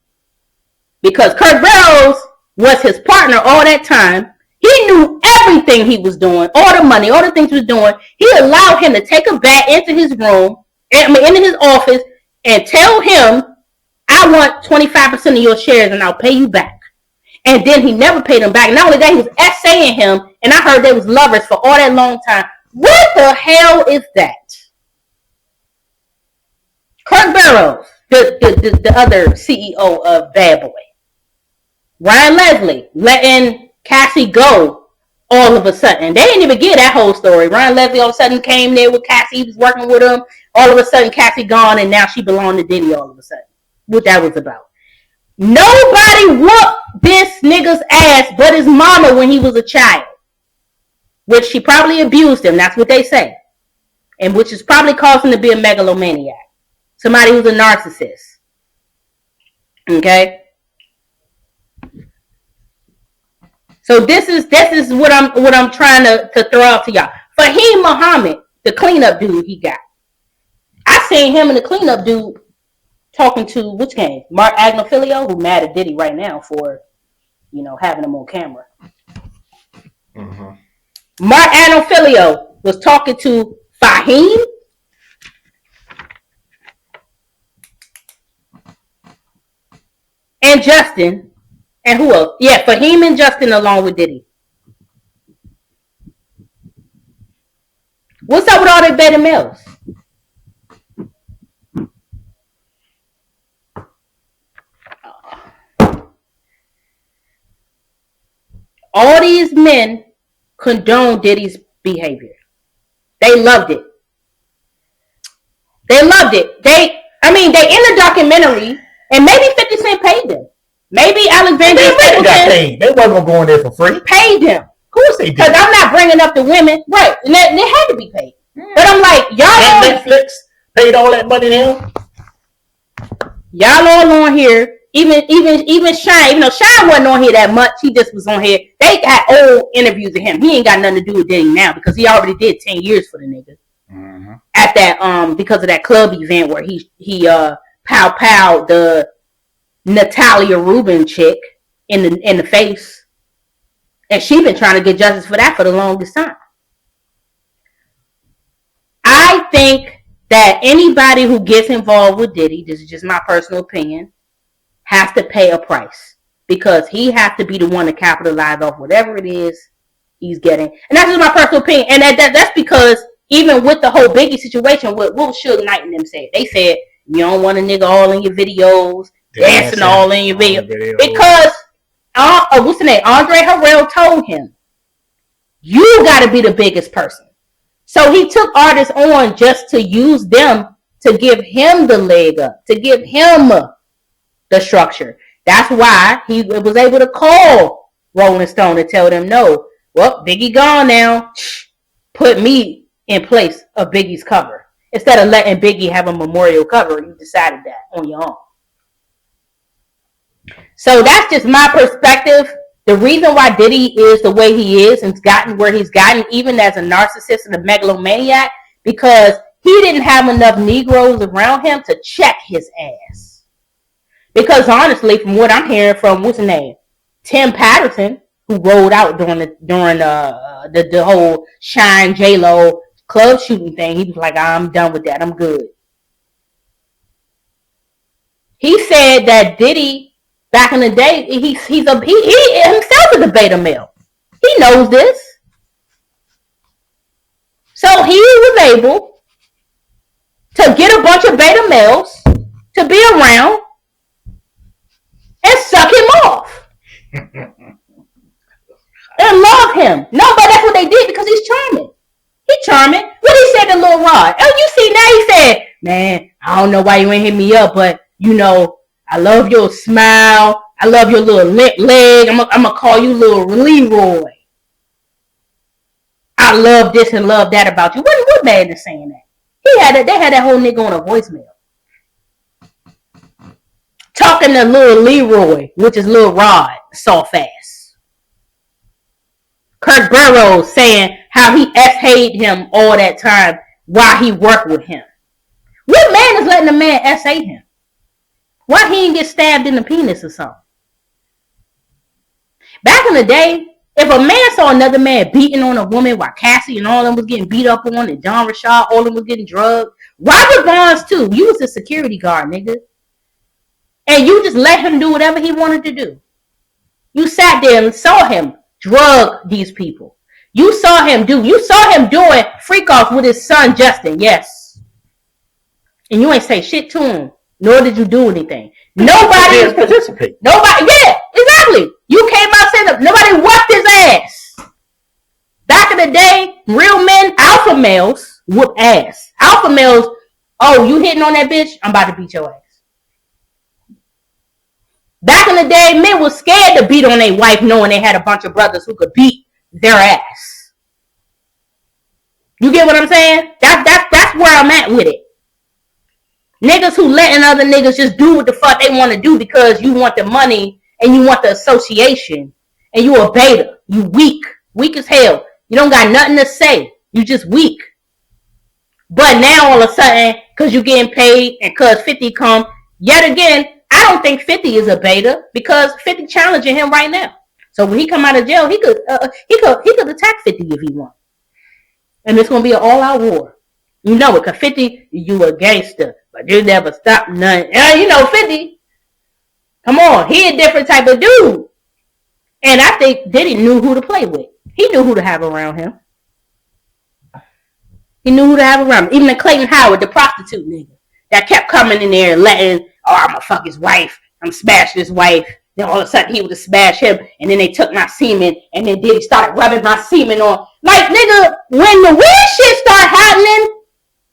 Speaker 2: because Kirk Barrow was his partner all that time. He knew everything he was doing, all the money, all the things he was doing. He allowed him to take a bat into his room, into his office, and tell him, I want 25% of your shares and I'll pay you back. And then he never paid him back. Not only that, he was essaying him, and I heard they was lovers for all that long time. What the hell is that? Kirk Barrow, the other CEO of Bad Boy. Ryan Leslie letting Cassie go all of a sudden. They didn't even get that whole story. Ryan Leslie all of a sudden came there with Cassie. He was working with him. All of a sudden, Cassie gone, and now she belonged to Diddy all of a sudden. What that was about. Nobody whooped this nigga's ass but his mama when he was a child. Which she probably abused him. That's what they say. And which is probably caused him to be a megalomaniac. Somebody who's a narcissist. Okay? So this is what I'm trying to throw out to y'all. Fahim Muhammad, the cleanup dude he got. I seen him and the cleanup dude talking to which game? Mark Agnifilio, who mad at Diddy right now for, having him on camera. Mm-hmm. Mark Agnifilio was talking to Fahim. And Justin. And who else? Yeah, Fahim and Justin along with Diddy. What's up with all their beta males? All these men condone Diddy's behavior. They loved it. They loved it. They in the documentary, and maybe 50 Cent paid them. Maybe Alexander
Speaker 3: Stapleton got paid. They wasn't going there for free.
Speaker 2: Paid them.
Speaker 3: Of course they did.
Speaker 2: Because I'm not bringing up the women. Right. And they had to be paid. But I'm like, y'all
Speaker 3: and Netflix paid all that money now.
Speaker 2: Y'all all on here. Even Shine, Shine wasn't on here that much. He just was on here. They had old interviews of him. He ain't got nothing to do with Diddy now because he already did 10 years for the nigga. Mm-hmm. At that because of that club event where he pow the Natalia Rubin chick in the face. And she been trying to get justice for that for the longest time. I think that anybody who gets involved with Diddy, this is just my personal opinion, has to pay a price because he has to be the one to capitalize off whatever it is he's getting. And that's just my personal opinion. And that's because even with the whole Biggie situation, what Suge Knight and them said, they said, you don't want a nigga all in your videos, dancing all in your videos. Because, what's the name? Andre Harrell told him, you got to be the biggest person. So he took artists on just to use them to give him the leg up, to give him the structure. That's why he was able to call Rolling Stone to tell them, no, well, Biggie gone now. Put me in place of Biggie's cover. Instead of letting Biggie have a memorial cover, you decided that on your own. So that's just my perspective. The reason why Diddy is the way he is and gotten where he's gotten, even as a narcissist and a megalomaniac, because he didn't have enough Negroes around him to check his ass. Because honestly, from what I'm hearing from, what's his name? Tim Patterson, who rolled out during the whole Shine J-Lo club shooting thing, he was like, I'm done with that. I'm good. He said that Diddy, back in the day, he himself is a beta male. He knows this. So he was able to get a bunch of beta males to be around and suck him off. And love him. No, but that's what they did because he's charming. He's charming. What he said to Lil Rod? Oh, you see now he said, man, I don't know why you ain't hit me up, but I love your smile. I love your little leg. I'm going to call you Lil Leroy. I love this and love that about you. What man is saying that? They had that whole nigga on a voicemail. Talking to Lil Leroy, which is Lil Rod, soft ass. Kirk Barrow saying how he S-hated him all that time while he worked with him. What man is letting a man S-hate him? Why he didn't get stabbed in the penis or something? Back in the day, if a man saw another man beating on a woman while Cassie and all of them was getting beat up on and John Rashad, all of them was getting drugged. Robert Bonds too. You was a security guard, nigga. And you just let him do whatever he wanted to do. You sat there and saw him drug these people. You saw him doing freak offs with his son Justin. Yes. And you ain't say shit to him, nor did you do anything. Nobody
Speaker 3: participate.
Speaker 2: Nobody, yeah, exactly. You came out saying that nobody whooped his ass. Back in the day, real men, alpha males, whoop ass. Alpha males, oh, you hitting on that bitch? I'm about to beat your ass. Back in the day, men were scared to beat on their wife knowing they had a bunch of brothers who could beat their ass. You get what I'm saying? That's where I'm at with it. Niggas who letting other niggas just do what the fuck they want to do because you want the money and you want the association and you a beta. You weak. Weak as hell. You don't got nothing to say. You just weak. But now all of a sudden, because you getting paid and because 50 come, yet again, I don't think 50 is a beta because 50 challenging him right now. So when he come out of jail, he could attack 50 if he wants. And it's going to be an all-out war. You know it, because 50, you a gangster, but you never stop nothing. You know 50. Come on, he a different type of dude. And I think Diddy knew who to play with. He knew who to have around him. He knew who to have around him. Even the Clayton Howard, the prostitute nigga, that kept coming in there and letting, I'm going to fuck his wife. I'm smashing his wife. Then all of a sudden he would have smashed him. And then they took my semen. And then Diddy started rubbing my semen on. Like, nigga, when the weird shit start happening,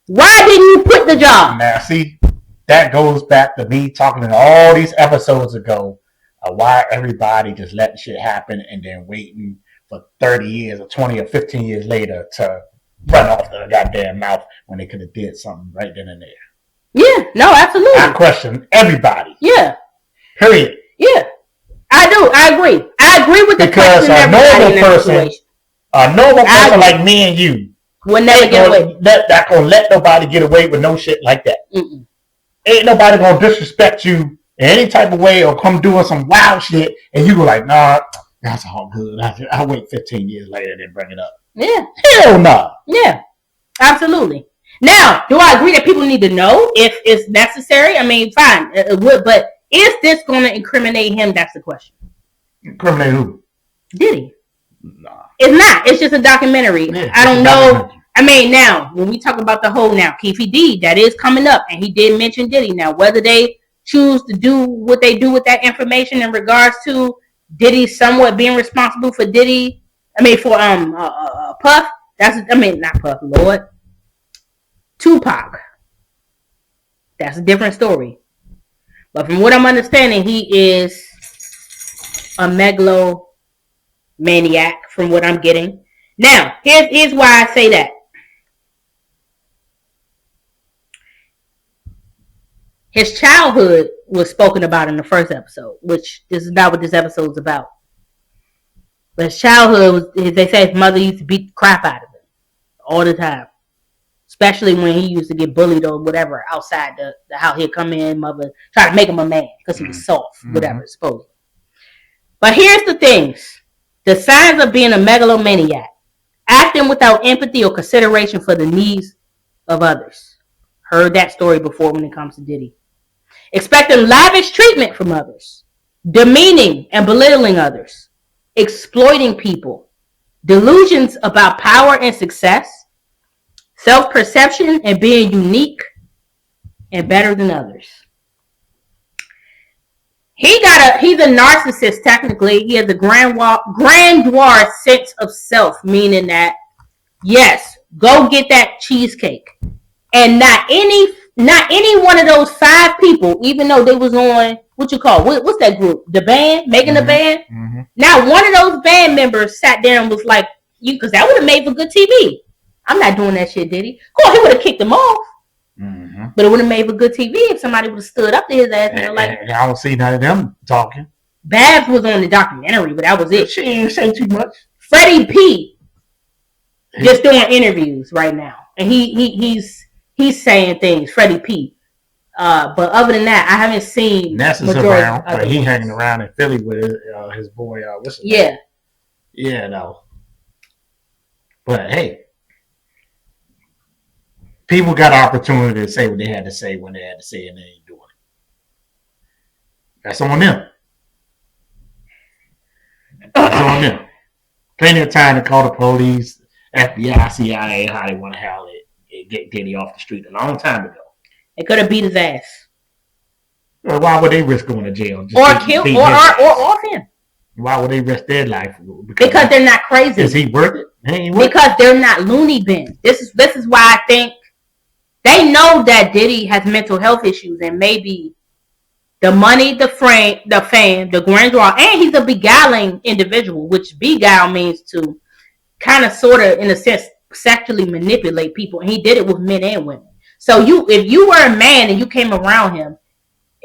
Speaker 2: why didn't you quit the job?
Speaker 3: Now, see, that goes back to me talking in all these episodes ago of why everybody just letting shit happen and then waiting for 30 years or 20 or 15 years later to run off their goddamn mouth when they could have did something right then and there.
Speaker 2: Yeah, no, absolutely.
Speaker 3: I question everybody.
Speaker 2: Yeah.
Speaker 3: Period.
Speaker 2: Yeah. I do. I agree. I agree with the
Speaker 3: because
Speaker 2: question.
Speaker 3: A normal person like me and you
Speaker 2: will never get away.
Speaker 3: Not gonna let nobody get away with no shit like that.
Speaker 2: Mm-mm.
Speaker 3: Ain't nobody gonna disrespect you in any type of way or come doing some wild shit and you go like, nah, that's all good. I'll wait 15 years later and then bring it up.
Speaker 2: Yeah.
Speaker 3: Hell no.
Speaker 2: Yeah. Absolutely. Now, do I agree that people need to know if it's necessary? I mean, fine. It would, but is this going to incriminate him? That's the question.
Speaker 3: Incriminate who?
Speaker 2: Diddy.
Speaker 3: Nah.
Speaker 2: It's not. It's just a documentary.
Speaker 3: Yeah,
Speaker 2: I don't know. I mean, now, when we talk about the whole now, Keefy D, that is coming up. And he did mention Diddy. Now, whether they choose to do what they do with that information in regards to Diddy somewhat being responsible for Diddy, for Puff. Not Puff, Lord. Tupac. That's a different story. But from what I'm understanding, he is a megalomaniac from what I'm getting. Now, here's why I say that. His childhood was spoken about in the first episode, which this is not what this episode is about. But his childhood, they say his mother used to beat the crap out of him all the time. Especially when he used to get bullied or whatever outside the house. He'd come in, mother, try to make him a man because he was soft, whatever, supposedly. But here's the things. The signs of being a megalomaniac. Acting without empathy or consideration for the needs of others. Heard that story before when it comes to Diddy. Expecting lavish treatment from others. Demeaning and belittling others. Exploiting people. Delusions about power and success. Self-perception and being unique and better than others. He's a narcissist technically. He has a grandeur sense of self, meaning that, yes, go get that cheesecake. And not any one of those 5 people, even though they was on, what's that group? The band? Making the band? Mm-hmm. Now, one of those band members sat there and was like, because that would have made for good TV. I'm not doing that shit, Diddy. Of course, he would have kicked him off. Mm-hmm. But it would have made for good TV if somebody would have stood up to his ass and like,
Speaker 3: I don't see none of them talking.
Speaker 2: Babs was on the documentary, but that was it.
Speaker 3: She ain't say too much.
Speaker 2: Freddie P just doing interviews right now. And he's saying things, Freddie P. But other than that, I haven't seen
Speaker 3: Ness is around, but he hanging around in Philly with his boy, what's his name? Yeah, no. But hey, people got opportunity to say what they had to say when they had to say, and they ain't doing it. That's on them. on them. Plenty of time to call the police, FBI, CIA, how they want to handle it, get Diddy off the street a long time ago.
Speaker 2: They could have beat his ass.
Speaker 3: Well, why would they risk going to jail?
Speaker 2: Or kill, or off him.
Speaker 3: Why would they risk their life?
Speaker 2: Because they're not crazy.
Speaker 3: Is he worth it?
Speaker 2: Because they're not loony bins. This is why I think they know that Diddy has mental health issues, and maybe the money, the fame, the grandeur, and he's a beguiling individual, which beguile means to kind of, sort of, in a sense, sexually manipulate people, and he did it with men and women. So if you were a man and you came around him,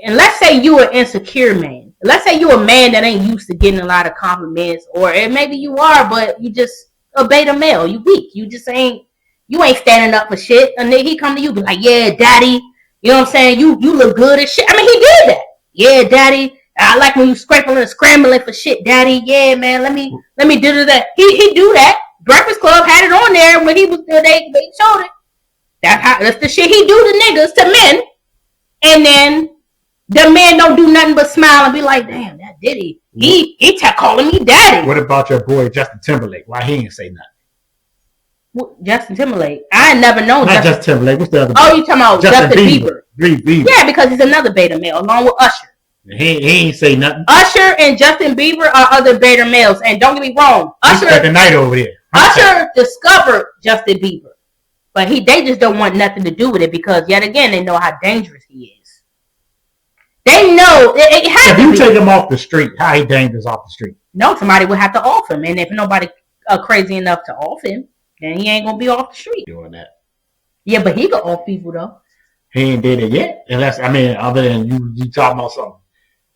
Speaker 2: and let's say you were an insecure man, let's say you're a man that ain't used to getting a lot of compliments, or maybe you are, but you just a beta male, you weak, you ain't standing up for shit, and then he come to you be like, yeah, daddy, you know what I'm saying, you look good as shit. I mean, he did that. Yeah, daddy, I like when you scraping and scrambling for shit, daddy. Yeah, man, let me do that. He do that. Breakfast Club had it on there when he was there. They showed it. That's the shit he do to niggas, to men, and then the men don't do nothing but smile and be like, damn, that Diddy, he calling me daddy.
Speaker 3: What about your boy Justin Timberlake? Why he ain't say nothing?
Speaker 2: Justin Timberlake. I ain't never known.
Speaker 3: Not Justin Timberlake. What's the other?
Speaker 2: Oh, you talking about Justin Bieber?
Speaker 3: Bieber.
Speaker 2: Yeah, because he's another beta male along with Usher.
Speaker 3: He ain't say nothing.
Speaker 2: Usher and Justin Bieber are other beta males, and don't get me wrong, Usher
Speaker 3: spent the night over there.
Speaker 2: Usher discovered Justin Bieber, but they just don't want nothing to do with it because yet again they know how dangerous he is. They know it has to be. If you
Speaker 3: take him off the street, how he dangerous off the street?
Speaker 2: No, somebody would have to off him, and if nobody crazy enough to off him, then he ain't gonna be off the street.
Speaker 3: Doing that.
Speaker 2: Yeah, but he could off people though.
Speaker 3: He ain't did it yet, unless other than you talking about some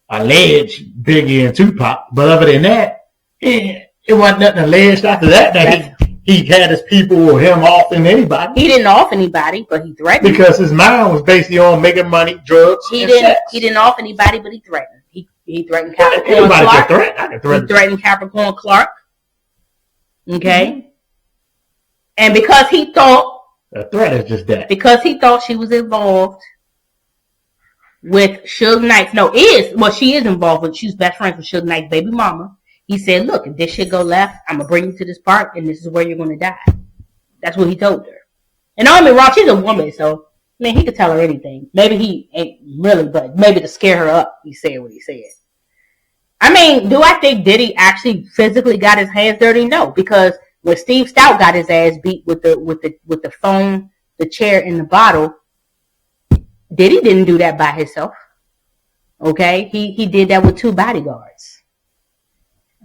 Speaker 3: alleged Biggie and Tupac. But other than that, it wasn't nothing alleged after that he had his people or him offing anybody.
Speaker 2: He didn't off anybody, but he threatened.
Speaker 3: Because his mind was basically on making money, drugs, and sex.
Speaker 2: He didn't off anybody, but he threatened. He threatened Capricorn Clark. He threatened Capricorn Clark. Okay. Mm-hmm. And because he thought
Speaker 3: a threat is just that.
Speaker 2: Because he thought she was involved with Suge Knight's. She is involved with. She's best friends with Suge Knight's baby mama. He said, "Look, if this shit go left, I'm gonna bring you to this park, and this is where you're gonna die." That's what he told her. And don't get me wrong, she's a woman, so I mean, he could tell her anything. Maybe he ain't really, but maybe to scare her up, he said what he said. I mean, do I think Diddy actually physically got his hands dirty? No, because when Steve Stout got his ass beat with the phone, the chair, and the bottle, Diddy didn't do that by himself. Okay, he did that with 2 bodyguards.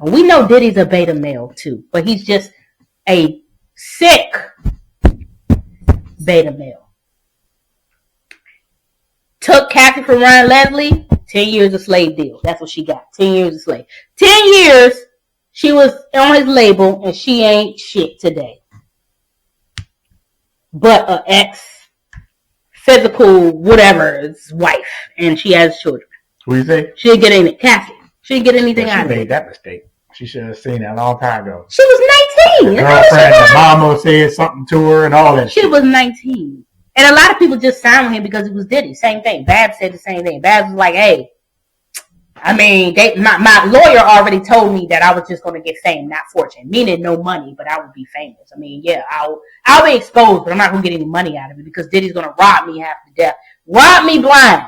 Speaker 2: And we know Diddy's a beta male too, but he's just a sick beta male. Took Cassie from Ryan Leslie, 10 years of slave deal. That's what she got. 10 years of slave. 10 years. She was on his label, and she ain't shit today. But an ex-physical whatever's wife, and she has children.
Speaker 3: What do you say?
Speaker 2: She didn't get anything. Cassie. She didn't get anything out of it.
Speaker 3: She made that mistake. She should have seen that a long time ago.
Speaker 2: She was 19.
Speaker 3: Her girlfriend, her mama said something to her and all that
Speaker 2: shit. She was 19. And a lot of people just signed with him because it was Diddy. Same thing. Babs said the same thing. Babs was like, hey, I mean, my lawyer already told me that I was just going to get fame, not fortune. Meaning no money, but I would be famous. I mean, yeah, I'll be exposed, but I'm not going to get any money out of it because Diddy's going to rob me half to death. Rob me blind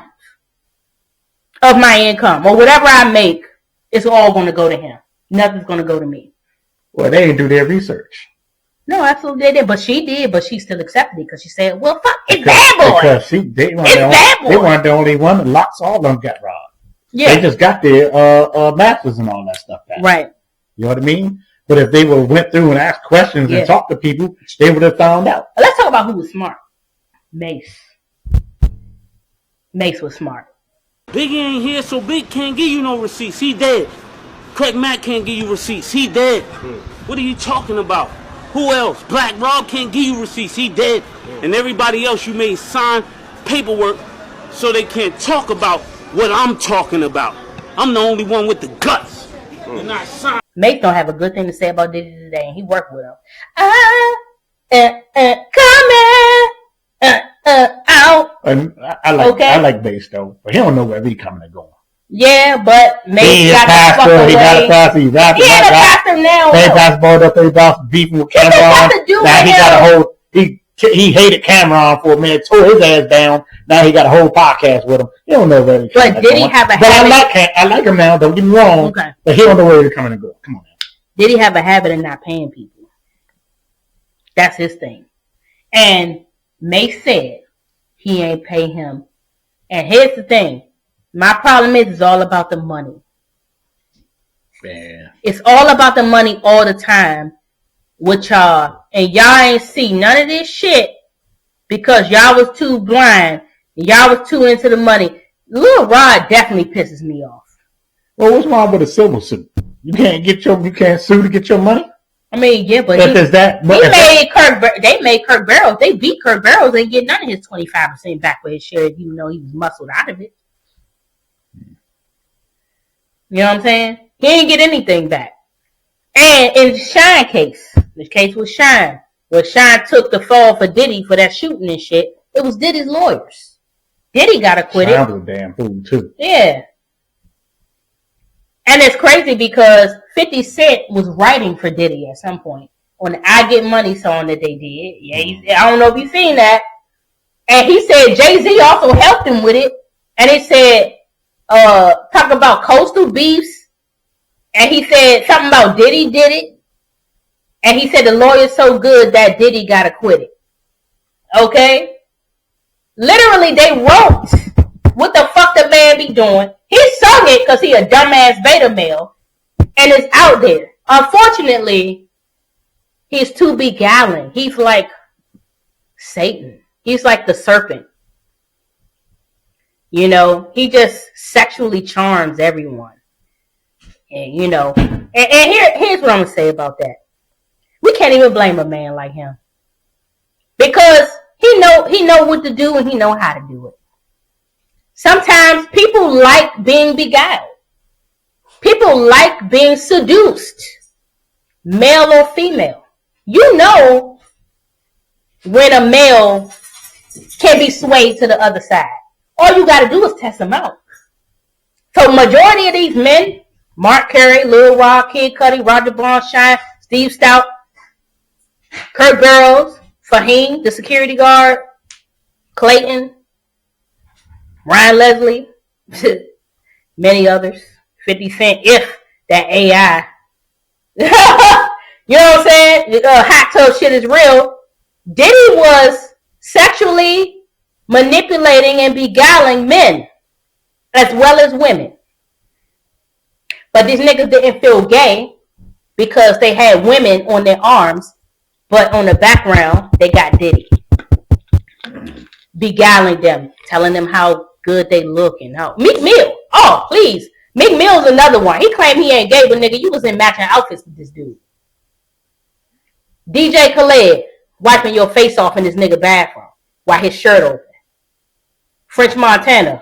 Speaker 2: of my income. Or whatever I make, it's all going to go to him. Nothing's going to go to me.
Speaker 3: Well, they didn't do their research.
Speaker 2: No, absolutely they did. But she did, but she still accepted it because she said, well, fuck, it's bad boy.
Speaker 3: Because they weren't the only one. Lots all of them got robbed. Yeah. They just got their masters and all that stuff back.
Speaker 2: Right.
Speaker 3: You know what I mean? But if they went through and asked questions and talked to people, they would have found out.
Speaker 2: Let's talk about who was smart. Mase. Mase was smart.
Speaker 8: Biggie ain't here, so Big can't give you no receipts. He dead. Craig Mack can't give you receipts. He dead. What are you talking about? Who else? Black Rob can't give you receipts. He dead. And everybody else you made sign paperwork so they can't talk about what I'm talking about. I'm the only one with the guts. And I sign.
Speaker 2: Mase don't have a good thing to say about Diddy today, and he worked with him. Coming out.
Speaker 3: And I like Mase though, but he don't know where he coming and going.
Speaker 2: Yeah, but maybe
Speaker 3: he got the fuck away. He got a pastor. He ain't a
Speaker 2: pastor now.
Speaker 3: They pastor balled up. They about beefing with Cameron. Now he got a whole. He hated Cameron for a minute, tore his ass down. Now he got a whole podcast with him. He don't know where he's coming.
Speaker 2: But did he have a habit?
Speaker 3: I like him now. Don't get me wrong. Okay. But he don't know where he's coming and go. Come on, man.
Speaker 2: Did he have a habit of not paying people? That's his thing. And Mase said he ain't pay him. And here's the thing. My problem is it's all about the money.
Speaker 3: Yeah.
Speaker 2: It's all about the money all the time with y'all. And y'all ain't see none of this shit because y'all was too blind. Y'all was too into the money. Lil Rod definitely pisses me off.
Speaker 3: Well, what's wrong with a civil suit? You can't sue to get your money?
Speaker 2: I mean, yeah, but they made Kirk Barrow. They beat Kirk Barrow. They get none of his 25% back with his share, even though he was muscled out of it. You know what I'm saying? He didn't get anything back. And in the Shine case, the case with Shine, where Shine took the fall for Diddy for that shooting and shit, it was Diddy's lawyers. Diddy got acquitted.
Speaker 3: Shine was a damn fool too.
Speaker 2: Yeah. And it's crazy because 50 Cent was writing for Diddy at some point on the I Get Money song that they did. Yeah, I don't know if you've seen that. And he said Jay-Z also helped him with it. And it said, talk about coastal beefs. And he said something about Diddy did it. And he said the lawyer's so good that Diddy got acquitted. Okay? Literally, they wrote what the fuck the man be doing. He sung it because he a dumbass beta male. And it's out there. Unfortunately, he's too beguiling. He's like Satan. He's like the serpent. You know, he just sexually charms everyone. And you know, and here's what I'm gonna say about that. We can't even blame a man like him. Because he know what to do and he know how to do it. Sometimes people like being beguiled. People like being seduced. Male or female. You know when a male can be swayed to the other side. All you gotta do is test them out. So majority of these men, Mark Carey, Lil Rod, Kid Cudi, Roger Bond, Shine, Steve Stout, Kirk Barrow, Fahim, the security guard, Clayton, Ryan Leslie, many others, 50 Cent, if that AI, you know what I'm saying? Hot tub shit is real. Diddy was sexually manipulating and beguiling men as well as women. But these niggas didn't feel gay because they had women on their arms, but on the background, they got Diddy. Beguiling them, telling them how good they look and how. Meek Mill. Oh, please. Meek Mill's another one. He claimed he ain't gay, but nigga, you was in matching outfits with this dude. DJ Khaled, wiping your face off in this nigga bathroom while his shirt open. French Montana,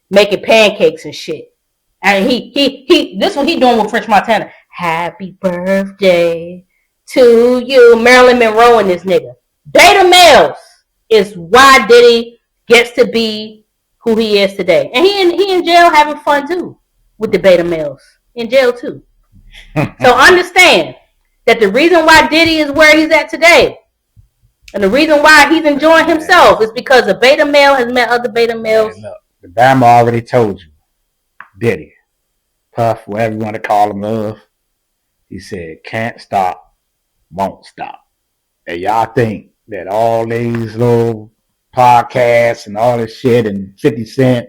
Speaker 2: making pancakes and shit. And this what he doing with French Montana. Happy birthday to you. Marilyn Monroe and this nigga. Beta males is why Diddy gets to be who he is today. And he in jail having fun too with the beta males. In jail too. So understand that the reason why Diddy is where he's at today and the reason why he's enjoying himself is because a beta male has met other beta males.
Speaker 3: Hey, look, the Bama already told you. Diddy, Puff, whatever you want to call him, love. He said, can't stop, won't stop. And y'all think that all these little podcasts and all this shit and 50 Cent,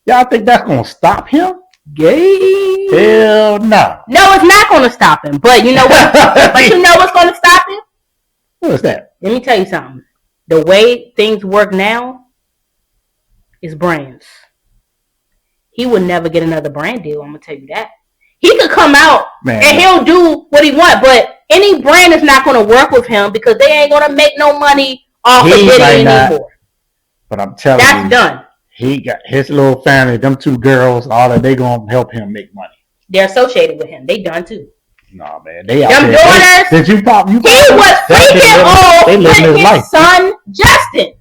Speaker 3: y'all think that's going to stop him?
Speaker 2: Gay?
Speaker 3: Hell no.
Speaker 2: No, it's not going to stop him. But you know what? But you know what's going to stop him?
Speaker 3: What's that?
Speaker 2: Let me tell you something. The way things work now is brands. He would never get another brand deal. I'm going to tell you that. He could come out and he'll do what he wants, but any brand is not going to work with him because they ain't going to make no money off of Diddy anymore.
Speaker 3: But I'm telling you.
Speaker 2: That's done.
Speaker 3: He got his little family, them two girls, all that, they going to help him make money.
Speaker 2: They're associated with him. They done too.
Speaker 3: No, man. They out
Speaker 2: them
Speaker 3: there.
Speaker 2: Daughters.
Speaker 3: Did you pop?
Speaker 2: He was freaking off with his son, Justin.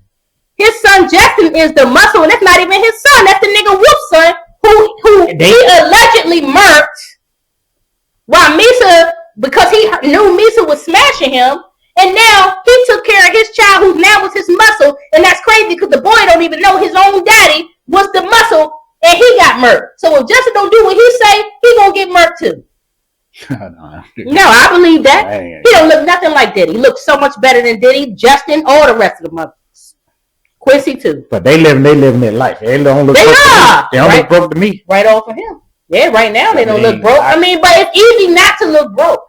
Speaker 2: His son, Justin, is the muscle, and that's not even his son. That's the nigga Whoop's son, who he allegedly murked, while Mase, because he knew Mase was smashing him, and now he took care of his child, who now was his muscle, and that's crazy because the boy don't even know his own daddy was the muscle, and he got murked. So if Justin don't do what he say, he gonna get murked too. No, I believe that. He don't look nothing like Diddy. He looks so much better than Diddy, Justin, or the rest of the mothers. Quincy too.
Speaker 3: But they living their life. They don't look. They don't look broke to me.
Speaker 2: Right off of him. Yeah, right now they don't look broke. I mean, but it's easy not to look broke.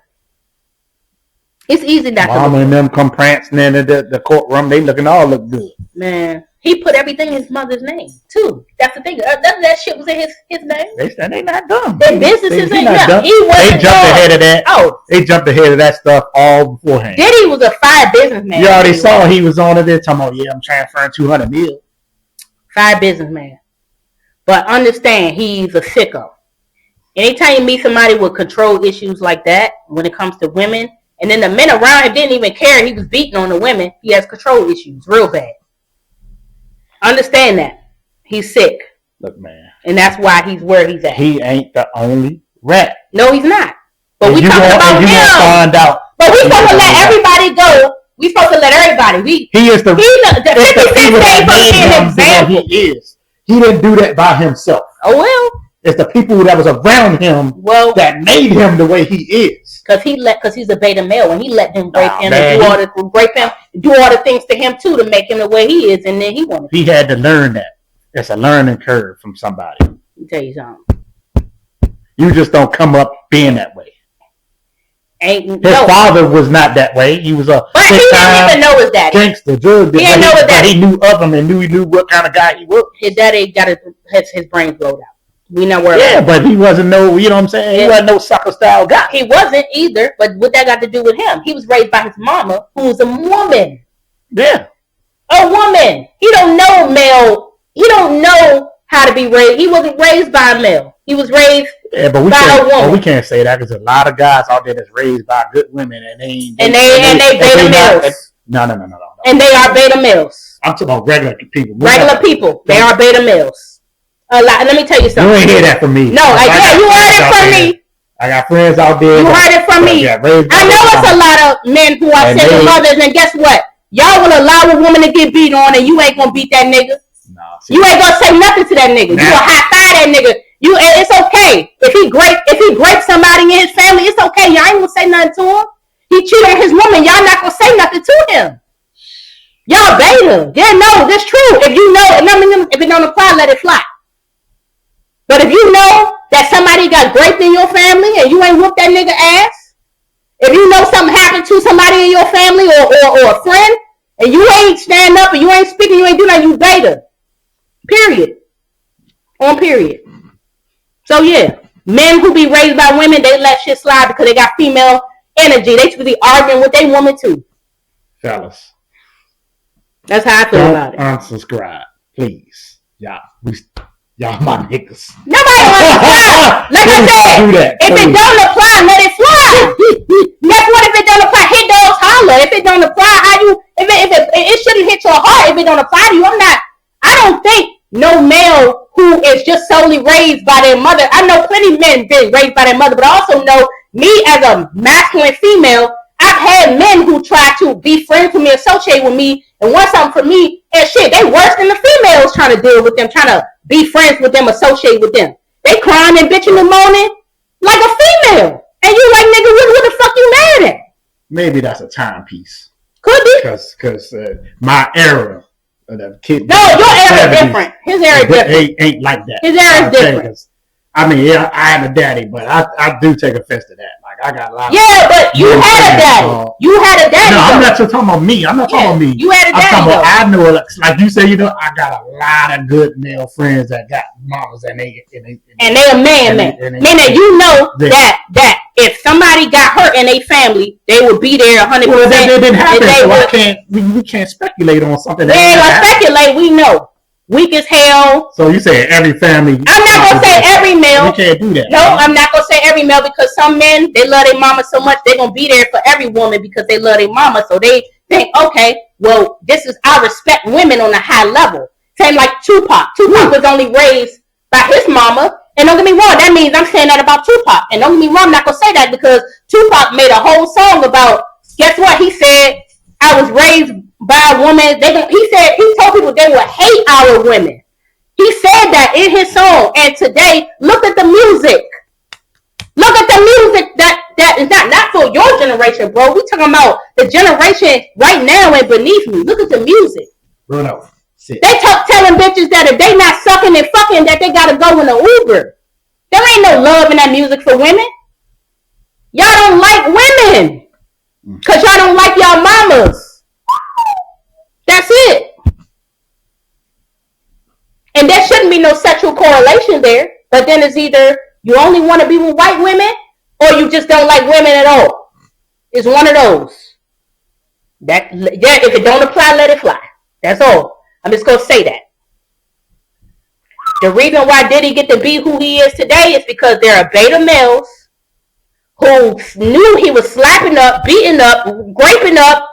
Speaker 2: It's easy not to look broke.
Speaker 3: Mama and them come prancing in the courtroom. They all look good.
Speaker 2: Man, he put everything in his mother's name too. That's the thing. That shit was in his name.
Speaker 3: They not dumb.
Speaker 2: Their businesses ain't dumb.
Speaker 3: They jumped ahead of that.
Speaker 2: Oh,
Speaker 3: they jumped ahead of that stuff all beforehand.
Speaker 2: Diddy was a fire businessman.
Speaker 3: You already saw he was on it there talking about, I'm transferring $200 million.
Speaker 2: Fire businessman. But understand, he's a sicko. Anytime you meet somebody with control issues like that, when it comes to women, and then the men around him didn't even care, he was beating on the women, he has control issues, real bad. Understand that. He's sick.
Speaker 3: Look, man.
Speaker 2: And that's why he's where he's at.
Speaker 3: He ain't the only rat.
Speaker 2: No, he's not. But we talking about him.
Speaker 3: Find out.
Speaker 2: But we supposed to let everybody go. We supposed to let everybody.
Speaker 3: He is the
Speaker 2: 50 Cent came from being an example.
Speaker 3: He is. He didn't do that by himself.
Speaker 2: Oh, well.
Speaker 3: It's the people that was around him that made him the way he is.
Speaker 2: Because he's a beta male, and he let them rape him and do all the things to him too to make him the way he is, and then he
Speaker 3: had to learn that. It's a learning curve from somebody.
Speaker 2: Let me tell you something.
Speaker 3: You just don't come up being that way. His father was not that way. He was
Speaker 2: but he didn't even know his daddy.
Speaker 3: Gangster, drug.
Speaker 2: He didn't know his daddy.
Speaker 3: He knew of him and he knew what kind of guy he was.
Speaker 2: His daddy got his brains blowed out. We know where.
Speaker 3: Yeah, but he wasn't you know what I'm saying? He wasn't no soccer style guy.
Speaker 2: He wasn't either, but what that got to do with him? He was raised by his mama, who's a woman.
Speaker 3: Yeah.
Speaker 2: A woman. He don't know male. He don't know how to be raised. He wasn't raised by a male. He was raised by a woman.
Speaker 3: But we can't say that because a lot of guys out there that's raised by good women and they
Speaker 2: beta males.
Speaker 3: No.
Speaker 2: And they are beta males.
Speaker 3: I'm talking about regular people.
Speaker 2: Regular people. They are beta males. A lot. Let me tell you something.
Speaker 3: You ain't hear that from me.
Speaker 2: No, you heard it from me.
Speaker 3: I got friends out there.
Speaker 2: You heard it from me. I know it's a lot of men who are single mothers, and guess what? Y'all will allow a woman to get beat on, and you ain't gonna beat that nigga. No, you ain't gonna say nothing to that nigga. You will high five that nigga. It's okay if he grapes somebody in his family. It's okay. Y'all ain't gonna say nothing to him. He cheated on his woman. Y'all not gonna say nothing to him. Y'all beta. Yeah, no, that's true. If you know, if it don't apply, let it fly. But if you know that somebody got raped in your family and you ain't whooped that nigga ass, if you know something happened to somebody in your family or a friend, and you ain't stand up and you ain't speaking, you ain't doing nothing, you beta. Period. On period. So yeah, men who be raised by women, they let shit slide because they got female energy. They should be arguing with their woman too.
Speaker 3: Fellas.
Speaker 2: That's how I feel about it.
Speaker 3: Unsubscribe, please. Y'all my niggas.
Speaker 2: Nobody unsubscribe. Like I said, if it don't apply, let it fly. That's what if it don't apply. Hit those holler. If it don't apply, if it shouldn't hit your heart if it don't apply to you. I don't think no male who is just solely raised by their mother. I know plenty of men been raised by their mother, but I also know me as a masculine female, I've had men who try to be friends with me, associate with me, and want something for me, and shit, they worse than the females trying to deal with them, trying to be friends with them, associate with them. They crying and bitching and moaning like a female. And you like, nigga, what the fuck you mad at?
Speaker 3: Maybe that's a timepiece.
Speaker 2: Could be.
Speaker 3: Because my era of the kid.
Speaker 2: No, your era is different. His era is different.
Speaker 3: Ain't like that.
Speaker 2: His era is different.
Speaker 3: I mean, yeah, I had a daddy, but I do take offense to that. Like, I got a lot of...
Speaker 2: Yeah, but you had a daddy. You had a daddy.
Speaker 3: No, I'm not talking about me. I'm not talking about me.
Speaker 2: You had a daddy,
Speaker 3: I'm talking about, I know, like you say, I got a lot of good male friends that got mamas and they
Speaker 2: a man. Meaning you know that if somebody got hurt in a family, they would be there 100%.
Speaker 3: Well, that didn't happen, so we can't speculate on something that
Speaker 2: ain't gonna speculate, we know. Weak as hell.
Speaker 3: So you say every family?
Speaker 2: I'm not gonna say every male.
Speaker 3: We can't do that.
Speaker 2: No, I'm not gonna say every male because some men, they love their mama so much they're gonna be there for every woman because they love their mama. So they think, okay, well, I respect women on a high level. Same like Tupac. Tupac was only raised by his mama. And don't get me wrong, that means I'm saying that about Tupac. And don't get me wrong, I'm not going to say that because Tupac made a whole song about, guess what? He said, I was raised by a woman. He told people they would hate our women. He said that in his song. And today, look at the music. Look at the music that is not for your generation, bro. We talking about the generation right now and beneath me. Look at the music.
Speaker 3: Bruno.
Speaker 2: They telling bitches that if they not sucking and fucking, that they gotta go in an Uber. There ain't no love in that music for women. Y'all don't like women. Because y'all don't like y'all mamas. That's it. And there shouldn't be no sexual correlation there. But then it's either you only want to be with white women or you just don't like women at all. It's one of those. If it don't apply, let it fly. That's all. I'm just going to say that. The reason why Diddy get to be who he is today is because there are beta males who knew he was slapping up, beating up, graping up,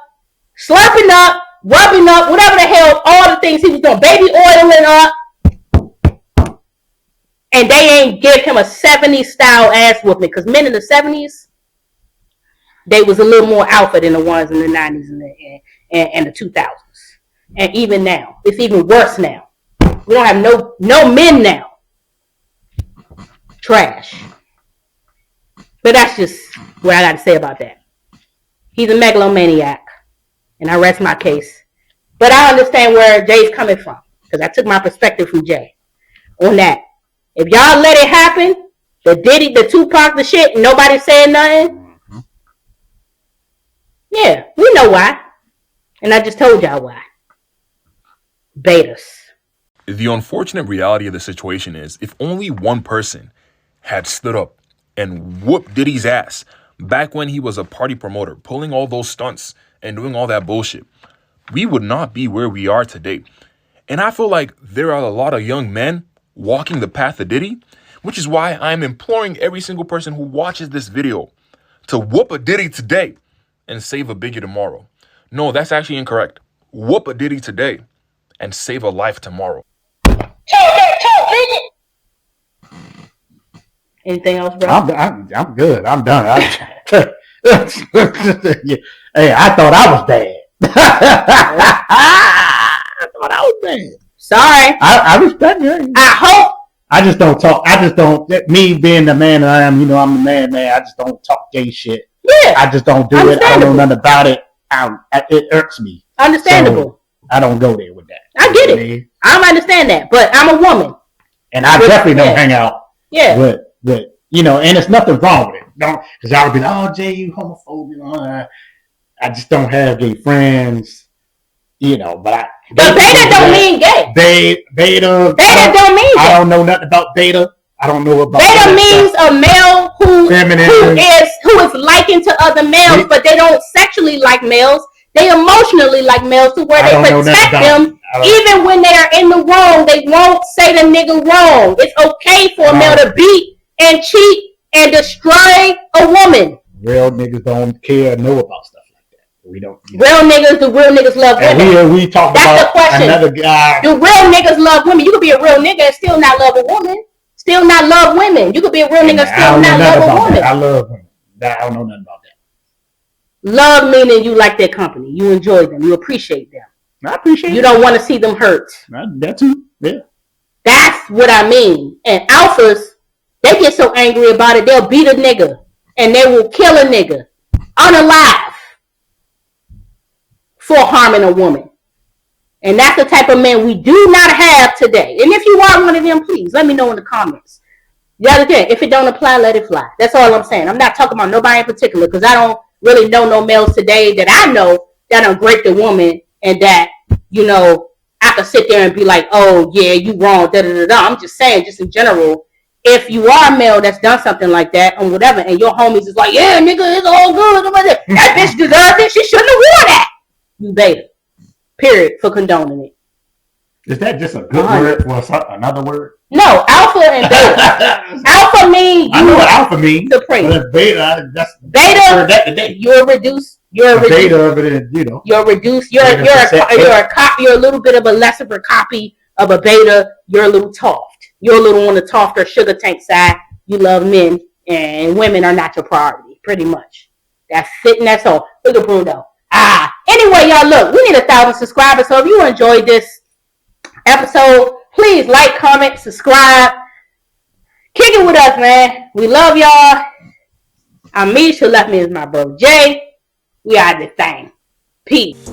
Speaker 2: slurping up, rubbing up, whatever the hell, all the things he was doing, baby oiling up. And they ain't give him a 70s style ass whooping because men in the 70s, they was a little more alpha than the ones in the 90s and the 2000s. And even now, it's even worse now. We don't have no men now. Trash. But that's just what I got to say about that. He's a megalomaniac. And I rest my case. But I understand where Jay's coming from. Because I took my perspective from Jay on that. If y'all let it happen, the Diddy, the Tupac, the shit, nobody saying nothing. Yeah, we know why. And I just told y'all why. Betas.
Speaker 9: The unfortunate reality of the situation is if only one person had stood up and whooped Diddy's ass back when he was a party promoter, pulling all those stunts and doing all that bullshit, we would not be where we are today. And I feel like there are a lot of young men walking the path of Diddy, which is why I'm imploring every single person who watches this video to whoop a Diddy today and save a Biggie tomorrow. No, that's actually incorrect. Whoop a Diddy today and save a life tomorrow.
Speaker 2: Anything else, bro?
Speaker 3: I'm good. I'm done. Hey, I thought I was bad. I thought I was bad.
Speaker 2: Sorry.
Speaker 3: I respect you.
Speaker 2: I hope.
Speaker 3: I just don't talk. I just don't. Me being the man that I am, I'm the man. I just don't talk gay shit.
Speaker 2: Yeah.
Speaker 3: I just don't do it. I don't know nothing about it. It irks me.
Speaker 2: Understandable.
Speaker 3: So I don't go there with that.
Speaker 2: I get it. I understand that, but I'm a woman.
Speaker 3: And I definitely don't hang out with and there's nothing wrong with it. Don't, because I would be like, oh, Jay, you homophobic. I just don't have gay friends, but
Speaker 2: beta don't mean gay.
Speaker 3: Beta
Speaker 2: don't mean gay.
Speaker 3: I don't know nothing about beta. I don't know about
Speaker 2: beta means a male who is likened to other males, but they don't sexually like males. They emotionally like males to where they protect them. Even when they are in the wrong, they won't say the nigga wrong. It's okay for a male to beat and cheat and destroy a woman.
Speaker 3: Real niggas don't care or know about stuff like that. We don't.
Speaker 2: The real niggas love women.
Speaker 3: We talk
Speaker 2: That's
Speaker 3: about
Speaker 2: the question.
Speaker 3: Another guy.
Speaker 2: Do real niggas love women? You could be a real nigga and still not love a woman. Still not love women. You could be a real nigga and still not love a woman.
Speaker 3: I love women. I don't know nothing about that.
Speaker 2: Love meaning you like their company. You enjoy them. You appreciate them.
Speaker 3: I appreciate
Speaker 2: You don't want to see them hurt.
Speaker 3: That too. Yeah.
Speaker 2: That's what I mean. And alphas, they get so angry about it, they'll beat a nigga. And they will kill a nigga. Unalive. For harming a woman. And that's the type of men we do not have today. And if you are one of them, please let me know in the comments. The other thing, if it don't apply, let it fly. That's all I'm saying. I'm not talking about nobody in particular because I don't really know no males today that I know that don't break the woman and that, I could sit there and be like, oh, yeah, you wrong, da-da-da-da. I'm just saying, just in general, if you are a male that's done something like that or whatever, and your homies is like, yeah, nigga, it's all good. That bitch deserved it. She shouldn't have worn that. You beta. Period. For condoning it.
Speaker 3: Is that just a good word for another word?
Speaker 2: No, alpha and beta. Alpha means
Speaker 3: I know what alpha means.
Speaker 2: Supreme.
Speaker 3: But beta, that's
Speaker 2: beta.
Speaker 3: I've heard that today.
Speaker 2: You're reduced. You're a
Speaker 3: beta of it,
Speaker 2: You're reduced. You're a copy. You're a little bit of a lesser copy of a beta. You're a little soft. You're a little on the softer sugar tank side. You love men, and women are not your priority, pretty much. That's it, and that's all. Look at Bruno. Anyway, y'all, look, we need 1,000 subscribers, so if you enjoyed this episode, please like, comment, subscribe. Kick it with us, man. We love y'all. I'm Meesh, who left me as my bro Jay. We are this thing. Peace.